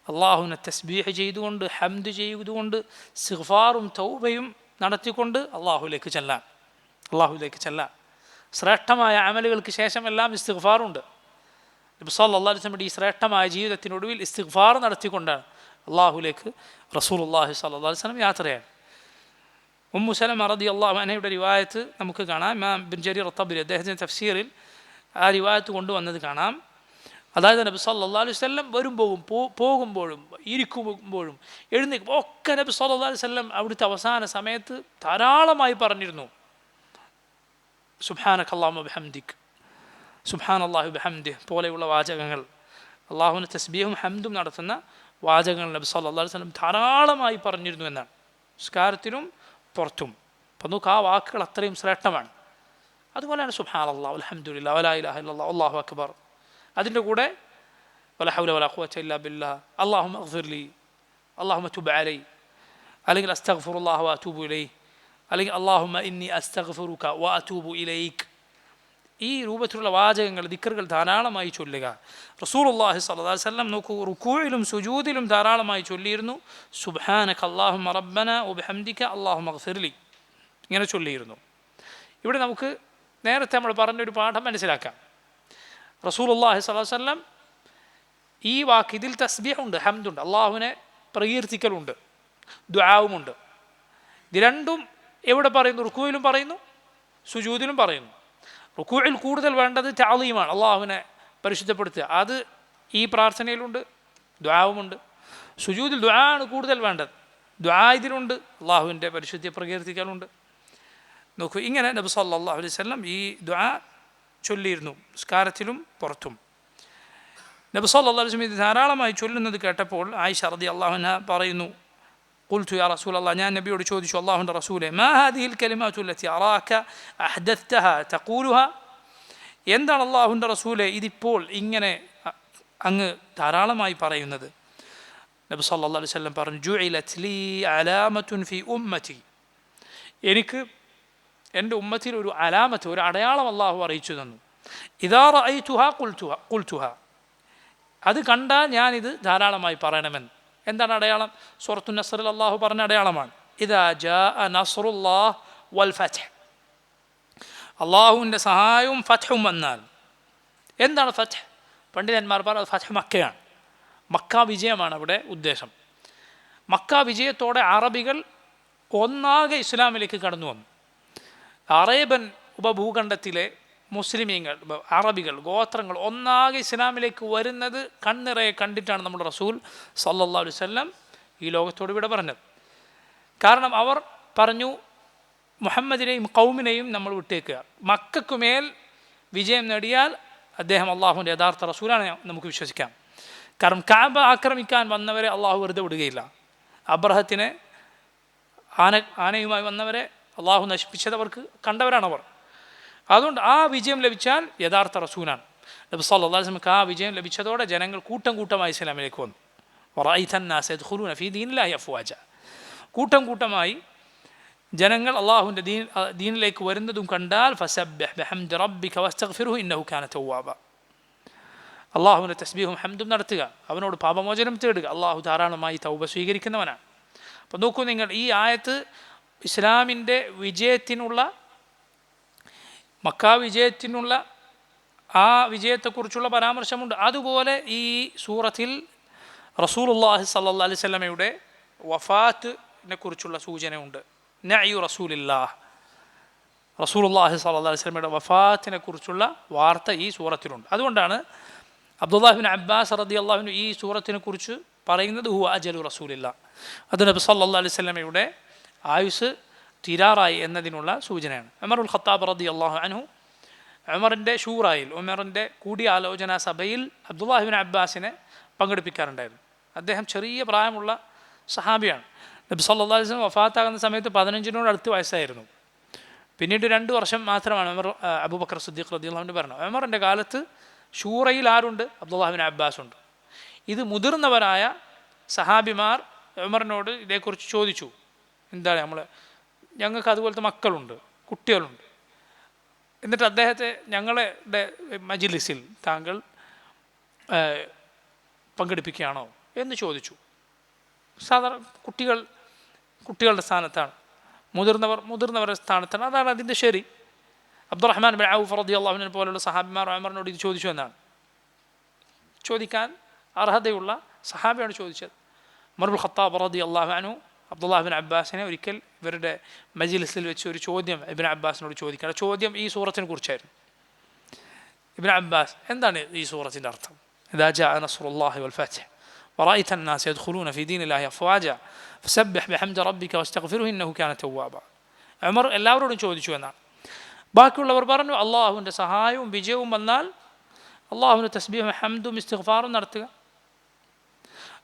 അള്ളാഹുവിനെ തസ്ബീഹ് ചെയ്തുകൊണ്ട്, ഹംദ് ചെയ്തുകൊണ്ട്, ഇസ്തിഗ്ഫാറും തൗബയും നടത്തിക്കൊണ്ട് അള്ളാഹുവിലേക്ക് ചെല്ലാൻ. ശ്രേഷ്ഠമായ അമലുകൾക്ക് ശേഷം എല്ലാം ഇസ്തിഗ്ഫാറുണ്ട്. നബി സല്ലല്ലാഹു അലൈഹി വസല്ലം ഈ ശ്രേഷ്ഠമായ ജീവിതത്തിനൊടുവിൽ ഇസ്തിഗ്ഫാർ നടത്തിക്കൊണ്ടാണ് അള്ളാഹുലേക്ക് റസൂലുള്ളാഹി സ്വല്ലല്ലാഹു അലൈഹി വസല്ലം യാത്രയാണ്. ഉമ്മു സലമ റളിയല്ലാഹു അൻഹയുടെ റിവായത്ത് നമുക്ക് കാണാം. ഇമാം ഇബ്നു ജരീർ അത്ത്-തബരി അദ്ദേഹത്തിൻ്റെ തഫ്സീറിൽ ആ റിവായത്ത് കൊണ്ടുവന്നത് കാണാം. അതായത് നബി സല്ലല്ലാഹു അലൈഹി വസല്ലം പോകുമ്പോഴും ഇരിക്കുമ്പോഴും എഴുന്നേൽക്കുമ്പോൾ ഒക്കെ നബി സല്ലല്ലാഹു അലൈഹി വസല്ലം അവിടുത്തെ അവസാന സമയത്ത് ധാരാളമായി പറഞ്ഞിരുന്നു സുബ്ഹാനക അല്ലാഹുമ്മ ബിഹംദിക, സുബ്ഹാനല്ലാഹി ബിഹംദിഹി പോലെയുള്ള വാചകങ്ങൾ, അള്ളാഹുവിന് തസ്ബീഹും ഹംദും നടത്തുന്ന വാചകങ്ങൾ നബി സല്ലല്ലാഹു അലൈഹി വസല്ലം ധാരാളമായി പറഞ്ഞിരുന്നു എന്നാണ്, നിസ്കാരത്തിലും പുറത്തും. അപ്പം നോക്ക്, ആ വാക്കുകൾ അത്രയും ശ്രേഷ്ഠമാണ്. അതുപോലെയാണ് സുബ്ഹാനല്ലാഹ് വൽഹംദുലില്ലാഹ് വലാ ഇലാഹ ഇല്ലല്ലാഹ് അല്ലാഹു അക്ബർ. അതിൻ്റെ കൂടെ വലാ ഹൗല വലാ ഖുവത ഇല്ലാ ബില്ലാഹ്, അല്ലാഹുമ്മ ഇഗ്ഫിർലി, അല്ലാഹുമ്മ തുബ് അലൈ, അല്ലെങ്കിൽ അസ്തഗ്ഫിറുല്ലാഹ വ അതൂബു ഇലൈഹി, അല്ലെങ്കിൽ അല്ലാഹുമ്മ ഇന്നി അസ്തഗ്ഫിറുക വ അതൂബു ഇലൈക്. ഈ രൂപത്തിലുള്ള വാചകങ്ങൾ, ദിക്റുകൾ ധാരാളമായി ചൊല്ലുക. റസൂലുള്ളാഹി സ്വല്ലല്ലാഹു അലൈഹി വസല്ലം നോക്കൂ, റുകൂഇലും സുജൂദിലും ധാരാളമായി ചൊല്ലിയിരുന്നു സുബ്ഹാനക അല്ലാഹുമ്മ റബ്ബന വബിഹംദിക അല്ലാഹുമ്മഗ്ഫിർലി, ഇങ്ങനെ ചൊല്ലിയിരുന്നു. ഇവിടെ നമുക്ക് നേരത്തെ നമ്മൾ പറഞ്ഞൊരു പാഠം മനസ്സിലാക്കാം. റസൂലുള്ളാഹി സ്വല്ലല്ലാഹു അലൈഹി വസല്ലം ഈ വാക്ക്, ഇതിൽ തസ്ബീഹുണ്ട്, ഹംദുണ്ട്, അള്ളാഹുവിനെ പ്രകീർത്തിക്കലുണ്ട്, ദുആവുമുണ്ട്. ഇത് രണ്ടും എവിടെ പറയുന്നു? റുകൂഇലും പറയുന്നു, സുജൂദിലും പറയുന്നു. റുകൂഇൽ കൂടുതൽ വേണ്ടത് തഅളീമാണ്, അള്ളാഹുവിനെ പരിശുദ്ധപ്പെടുത്തുക. അത് ഈ പ്രാർത്ഥനയിലുണ്ട്, ദുആവുമുണ്ട്. സുജൂദിൽ ദുആ ആണ് കൂടുതൽ വേണ്ടത്, ദുആ ഇതിലുണ്ട്, അള്ളാഹുവിൻ്റെ പരിശുദ്ധിയെ പ്രകീർത്തിക്കലുണ്ട്. നോക്കൂ, ഇങ്ങനെ നബി സല്ലല്ലാഹു അലൈഹി വസല്ലം ഈ ദുആ ചൊല്ലിയിരുന്നു നിസ്കാരത്തിലും പുറത്തും. നബി സല്ലല്ലാഹു അലൈഹി വസല്ലം ഇത് ധാരാളമായി ചൊല്ലുന്നത് കേട്ടപ്പോൾ ആയിഷ റളിയല്ലാഹു അൻഹ പറയുന്നു, ഖുൽതു യാ റസൂലല്ലാഹ്, ഞാൻ നബിയോട് ചോദിച്ചു, അല്ലാഹുവിൻ്റെ റസൂലേ, മാ ഹാദിഹിൽ കലിമാതു അല്ലതി അറാക അഹ്ദത്തഹ തഖൂലുഹ, എന്താണ് അല്ലാഹുവിൻ്റെ റസൂലേ ഇതിപ്പോൾ ഇങ്ങനെ അങ്ങ് ധാരാളമായി പറയുന്നത്? നബി സല്ലല്ലാഹു അലൈഹി വസല്ലം പറഞ്ഞു, ജുഇലത് ലീ അലാമത്തുൻ ഫീ ഉമ്മതി, എനിക്ക് എൻ്റെ ഉമ്മത്തിൽ ഒരു അലാമത്ത്, ഒരു അടയാളം അല്ലാഹു അറിയിച്ചു തന്നു. ഇദാ റഅയ്തുഹാ ഖുൽതുഹാ, അത് കണ്ടാൽ ഞാനിത് ധാരാളമായി പറയണമെന്ന്. എന്താണ് അടയാളം? സൂറത്തു നസ്റിൽ അല്ലാഹു പറഞ്ഞ അടയാളമാണ്. ഇദാ ജാഅ നസ്റുല്ലാഹ് വൽ ഫത്ഹ്, അള്ളാഹുവിൻ്റെ സഹായവും ഫത്ഹും വന്നാൽ. എന്താണ് ഫത്ഹ്? പണ്ഡിതന്മാർ പറഞ്ഞത് ഫത്ഹ് മക്കയാണ്, മക്ക വിജയമാണ് അവിടെ ഉദ്ദേശം. മക്ക വിജയത്തോടെ അറബികൾ ഒന്നാകെ ഇസ്ലാമിലേക്ക് കടന്നു വന്നു. അറേബ്യൻ ഉപഭൂഖണ്ഡത്തിലെ മുസ്ലിമീങ്ങൾ, അറബികൾ, ഗോത്രങ്ങൾ ഒന്നാകെ ഇസ്ലാമിലേക്ക് വരുന്നത് കണ്ണിറയെ കണ്ടിട്ടാണ് നമ്മുടെ റസൂൽ സല്ലല്ലാഹു അലൈഹി വസല്ലം ഈ ലോകത്തോട് വിട പറഞ്ഞത്. കാരണം അവർ പറഞ്ഞു, മുഹമ്മദിനെയും ഖൗമിനെയും നമ്മൾ വിട്ടേക്കുക, മക്കക്കുമേൽ വിജയം നേടിയാൽ അദ്ദേഹം അള്ളാഹുവിൻ്റെ യഥാർത്ഥ റസൂലാണ് നമുക്ക് വിശ്വസിക്കാം. കാരണം കഅബ ആക്രമിക്കാൻ വന്നവരെ അള്ളാഹു വെറുതെ വിടുകയില്ല. അബ്രഹത്തിനെ ആനയുമായി വന്നവരെ അള്ളാഹു നശിപ്പിച്ചതവർക്ക് കണ്ടവരാണവർ. അതുകൊണ്ട് ആ വിജയം ലഭിച്ചാൽ യഥാർത്ഥ റസൂലാണ്. നബി സല്ലല്ലാഹു അലൈഹി വസല്ലം ആ വിജയം ലഭിച്ചതോടെ ജനങ്ങൾ കൂട്ടം കൂട്ടമായി ഇസ്ലാമിലേക്ക് വന്നു. വറഅയ്തൻ നാസ യദ്ഖുലൂന ഫീ ദീനില്ലാഹി അഫ്വാജ, കൂട്ടം കൂട്ടമായി ജനങ്ങൾ അള്ളാഹുവിൻ്റെ ദീനിലേക്ക് വരുന്നതും കണ്ടാൽ ഫസബ്ബിഹ് ബിഹംദി റബ്ബിക വസ്തഗ്ഫിർഹു ഇന്നഹു കാന തവ്വാബ, അള്ളാഹുവിൻ്റെ തസ്ബീഹും ഹംദും നടത്തുക, അവനോട് പാപമോചനം തേടുക. അള്ളാഹു ധാരാളമായി തൗബ സ്വീകരിക്കുന്നവനാണ്. അപ്പോൾ നോക്കൂ നിങ്ങൾ, ഈ ആയത്ത് ഇസ്ലാമിൻ്റെ വിജയത്തിനുള്ള, മക്ക വിജയത്തിനുള്ള ആ വിജയത്തെക്കുറിച്ചുള്ള പരാമർശമുണ്ട്. അതുപോലെ ഈ സൂറത്തിൽ റസൂലുള്ളാഹി സ്വല്ലല്ലാഹു അലൈഹി വസല്ലമയുടെ വഫാത്തിനെ കുറിച്ചുള്ള സൂചനയുണ്ട്. നഅ്യു റസൂലില്ലാഹ്, റസൂലുള്ളാഹി സ്വല്ലല്ലാഹു അലൈഹി വസല്ലമയുടെ വഫാത്തിനെ കുറിച്ചുള്ള വാർത്ത ഈ സൂറത്തിലുണ്ട്. അതുകൊണ്ടാണ് അബ്ദുല്ലാഹ് ഇബ്നു അബ്ബാസ് റളിയല്ലാഹു അൻഹു ഈ സൂറത്തിനെ കുറിച്ച് പറയുന്നത് ഹുവ അജലു റസൂലില്ലാഹ്, അത് നബി സല്ലല്ലാഹു അലൈഹി വസല്ലമയുടെ ആയുസ് തീരാറായി എന്നതിനുള്ള സൂചനയാണ്. ഉമറുൽ ഖത്താബ് റളിയല്ലാഹു അൻഹു ഉമറിൻ്റെ ഷൂറായിൽ, ഉമറിൻ്റെ കൂടിയാലോചനാ സഭയിൽ അബ്ദുല്ലാഹ് ഇബ്നു അബ്ബാസിനെ പങ്കെടുപ്പിക്കാറുണ്ടായിരുന്നു. അദ്ദേഹം ചെറിയ പ്രായമുള്ള സഹാബിയാണ്. നബി സല്ലല്ലാഹു അലൈഹി വസല്ലം വഫാത്താകുന്ന സമയത്ത് 15 അടുത്ത് വയസ്സായിരുന്നു. പിന്നീട് 2 വർഷം മാത്രമാണ് ഉമർ അബൂബക്കർ സിദ്ദീഖ് റളിയല്ലാഹു അൻഹു ഭരണം. ഉമറിൻ്റെ കാലത്ത് ഷൂറയിൽ ആരുണ്ട്? അബ്ദുല്ലാഹ് ഇബ്നു അബ്ബാസ് ഉണ്ട്. ഇത് മുതിർന്നവരായ സഹാബിമാർ ഉമറിനോട് ഇതേക്കുറിച്ച് ചോദിച്ചു, എന്താണ് ഞങ്ങൾക്ക് അതുപോലത്തെ മക്കളുണ്ട്, കുട്ടികളുണ്ട്, എന്നിട്ട് അദ്ദേഹത്തെ ഞങ്ങളുടെ മജ്ലിസിൽ താങ്കൾ പങ്കെടുപ്പിക്കുകയാണോ എന്ന് ചോദിച്ചു. സാധാരണ കുട്ടികളുടെ സ്ഥാനത്താണ്, മുതിർന്നവരുടെ സ്ഥാനത്താണ്, അതാണ് അതിൻ്റെ ശരി. അബ്ദുറഹ്മാൻ ബിൻ ഔഫ് റളിയല്ലാഹു അൻഹു പോലുള്ള സഹാബിമാർ ഉമറിനോട് ഇത് ചോദിച്ചു എന്നാണ്. ചോദിക്കാൻ അർഹതയുള്ള സഹാബിയാണ് ചോദിച്ചത്. ഉമറുൽ ഖത്താബ് റളിയല്ലാഹു അൻഹു അബ്ദുല്ലാഹ് ഇബ്നു അബ്ബാസിനെ ഒരിക്കൽ ഇവരുടെ മജ്ലിസിൽ വെച്ച് ഒരു ചോദ്യം ഇബ്നു അബ്ബാസിനോട് ചോദിക്കുകയാണ്. ചോദ്യം ഈ സൂറത്തിനെ കുറിച്ചായിരുന്നു. ഇബ്നു അബ്ബാസ്, എന്താണ് ഈ സൂറത്തിൻ്റെ അർത്ഥം? ഇദാ ജാഅ നസ്റുല്ലാഹി വൽ ഫത്ഹ് വറഅയ്തൻ നാസ യദ്ഖുലൂന ഫീ ദീനില്ലാഹി അഫ്വാജ ഫസബ്ബിഹ് ബിഹംദി റബ്ബിക വസ്തഗ്ഫിർഹു ഇന്നഹു കാന തവ്വാബ. ഉമർ എല്ലാവരോടും ചോദിച്ചു എന്നാണ്. ബാക്കിയുള്ളവർ പറഞ്ഞു, അള്ളാഹുവിൻ്റെ സഹായവും വിജയവും വന്നാൽ അള്ളാഹുവിൻ്റെ തസ്ബീഹും ഹംദും ഇസ്തിഗ്ഫാറും നടത്തുക.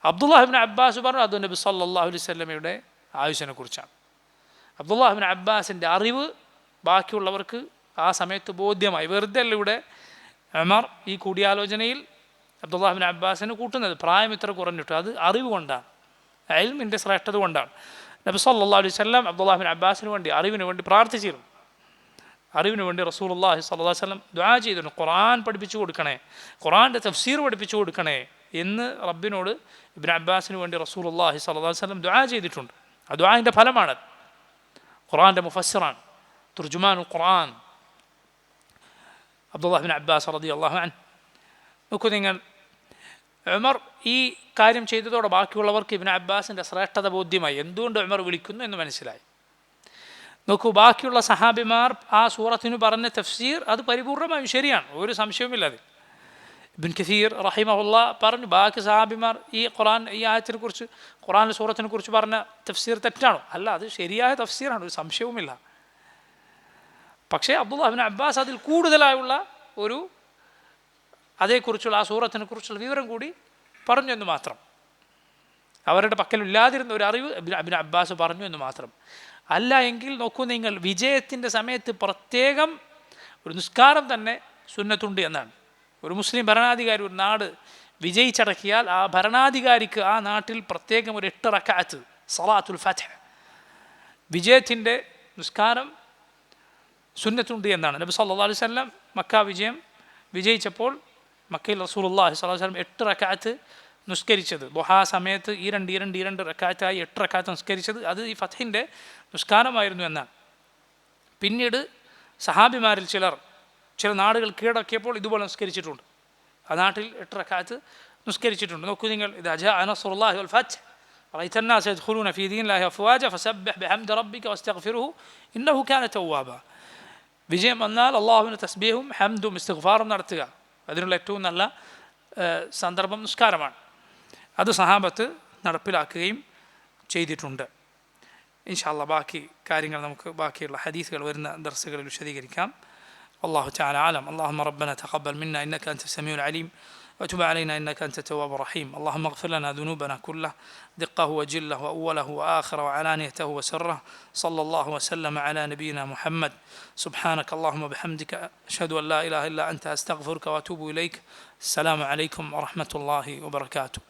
അബ്ദുല്ലാഹ് ഇബ്നു അബ്ബാസ് പറഞ്ഞു, അത് നബി സല്ലല്ലാഹു അലൈഹി വസല്ലമയുടെ ആയുസ്സിനെ കുറിച്ചാണ്. അബ്ദുല്ലാഹ് ഇബ്നു അബ്ബാസിൻ്റെ അറിവ് ബാക്കിയുള്ളവർക്ക് ആ സമയത്ത് ബോധ്യമായി. വെറുതെ അല്ല ഇവിടെ ഉമർ ഈ കൂടിയാലോചനയിൽ അബ്ദുല്ലാഹ് ഇബ്നു അബ്ബാസിനെ കൂട്ടുന്നത്, പ്രായം ഇത്ര കുറഞ്ഞിട്ട്, അത് അറിവ് കൊണ്ടാണ്, ഇൽമിൻ്റെ ശ്രേഷ്ഠത കൊണ്ടാണ്. നബി സല്ലല്ലാഹു അലൈഹി വസല്ലം അബ്ദുല്ലാഹ് ബിൻ അബ്ബാസിന് വേണ്ടി അറിവിന് വേണ്ടി പ്രാർത്ഥിച്ചിരുന്നു. അറിവിന് വേണ്ടി റസൂലുള്ളാഹി സ്വല്ലല്ലാഹു അലൈഹി വസല്ലം ദുആ ചെയ്തിരുന്നു, ഖുർആൻ പഠിപ്പിച്ചു കൊടുക്കണേ, ഖുർആൻ്റെ തഫ്സീർ പഠിപ്പിച്ചു കൊടുക്കണേ എന്ന് റബ്ബിനോട് ഇബ്നു അബ്ബാസിന് വേണ്ടി റസൂലുള്ളാഹി സ്വല്ലല്ലാഹു അലൈഹി വസല്ലം ദുആ ചെയ്തിട്ടുണ്ട്. ആ ദുആൻ്റെ ഫലമാണ് ഖുർആൻ്റെ മുഫസ്സിറാണ്, തുർജുമാനുൽ ഖുർആൻ അബ്ദുല്ലാഹ് ബിൻ അബ്ബാസ് റളിയല്ലാഹു അൻഹു. നോക്കൂ നിങ്ങൾ, ഉമർ ഈ കാര്യം ചെയ്തതോടെ ബാക്കിയുള്ളവർക്ക് ഇബ്നു അബ്ബാസിൻ്റെ ശ്രേഷ്ഠത ബോധ്യമായി, എന്തുകൊണ്ട് ഉമർ വിളിക്കുന്നു എന്ന് മനസ്സിലായി. നോക്കൂ, ബാക്കിയുള്ള സഹാബിമാർ ആ സൂറത്തിന് പറഞ്ഞ തഫ്സീർ അത് പരിപൂർണമായും ശരിയാണ്, ഒരു സംശയവുമില്ല അതിൽ. ഇബ്നു കസീർ റഹിമഹുല്ലാ പറഞ്ഞു, ബാക്കി സഹാബിമാർ ഈ ഖുർആൻ ഈ ആയത്തിനെ കുറിച്ച് ഖുർആനിലെ സൂറത്തിനെ കുറിച്ച് പറഞ്ഞ തഫ്സീർ തെറ്റാണോ? അല്ല, അത് ശരിയായ തഫ്സീറാണ്, ഒരു സംശയവുമില്ല. പക്ഷേ അബ്ദുല്ലാഹ് ബിൻ അബ്ബാസ് അതിൽ കൂടുതലായുള്ള ഒരു അതേക്കുറിച്ചുള്ള ആ സൂറത്തിനെ കുറിച്ചുള്ള വിവരം കൂടി പറഞ്ഞു എന്ന് മാത്രം. അവരുടെ പക്കലില്ലാതിരുന്ന ഒരു അറിവ് ഇബ്നു അബ്ബാസ് പറഞ്ഞു എന്ന് മാത്രം. അല്ല എങ്കിൽ നോക്കൂ നിങ്ങൾ, വിജയത്തിൻ്റെ സമയത്ത് പ്രത്യേകം ഒരു നിസ്കാരം തന്നെ സുന്നത്തുണ്ട് എന്നാണ്. ഒരു മുസ്ലിം ഭരണാധികാരി ഒരു നാട് വിജയിച്ചടക്കിയാൽ ആ ഭരണാധികാരിക്ക് ആ നാട്ടിൽ പ്രത്യേകം ഒരു 8 റക്അത്ത് സലാത്തുൽ ഫത്ഹ് വിജയത്തിൻ്റെ നിസ്കാരം സുന്നത്തുണ്ട് എന്നാണ്. നബി സല്ലല്ലാഹു അലൈഹി വസല്ലം മക്ക വിജയിച്ചപ്പോൾ മക്കയിൽ റസൂലുള്ളാഹി സ്വല്ലല്ലാഹു അലൈഹി വസല്ലം 8 റക്അത്ത് നിസ്കരിച്ചത്, ദുഹാ സമയത്ത് ഈ രണ്ട് റക്അത്തായി 8 റക്അത്ത് നിസ്കരിച്ചത് അത് ഈ ഫത്ഹിൻ്റെ നിസ്കാരമായിരുന്നു എന്നാണ്. പിന്നീട് സഹാബിമാരിൽ ചില നാടുകൾ കീഴടക്കിയപ്പോൾ ഇതുപോലെ നിസ്കരിച്ചിട്ടുണ്ട്, ആ നാട്ടിൽ 8 റക്അത്ത് നിസ്കരിച്ചിട്ടുണ്ട്. നോക്കൂ നിങ്ങൾ, ഇദാ ജാഅ നസ്റുല്ലാഹി വൽ ഫത്ഹ് റഅയ്ത അന്നാസ യദ്ഖുലൂന ഫീ ദീനില്ലാഹി അഫ്വാജ ഫസബ്ബിഹ് ബിഹംദി റബ്ബിക വസ്തഗ്ഫിർഹു ഇന്നഹു കാന തവ്വാബ. വിജയം വന്നാൽ അള്ളാഹുവിന് തസ്ബീഹും ഹംദും ഇസ്തിഗ്ഫാറും നടത്തുക, അതിനുള്ള ഏറ്റവും നല്ല സന്ദർഭം നിസ്കാരമാണ്. അത് സഹാബത്ത് നടപ്പിലാക്കുകയും ചെയ്തിട്ടുണ്ട്. ഇൻഷാ അല്ലാഹ് ബാക്കി കാര്യങ്ങൾ നമുക്ക് ബാക്കിയുള്ള ഹദീസുകൾ വരുന്ന ദർസുകളിൽ വിശദീകരിക്കാം. والله تعالى أعلم. اللهم ربنا تقبل منا إنك أنت السميع العليم وتب علينا إنك أنت التواب الرحيم. اللهم اغفر لنا ذنوبنا كله دقه وجله وأوله وآخره وعلانيته وسره. صلى الله وسلم على نبينا محمد. سبحانك اللهم وبحمدك أشهد أن لا إله إلا أنت أستغفرك وأتوب إليك. السلام عليكم ورحمة الله وبركاته.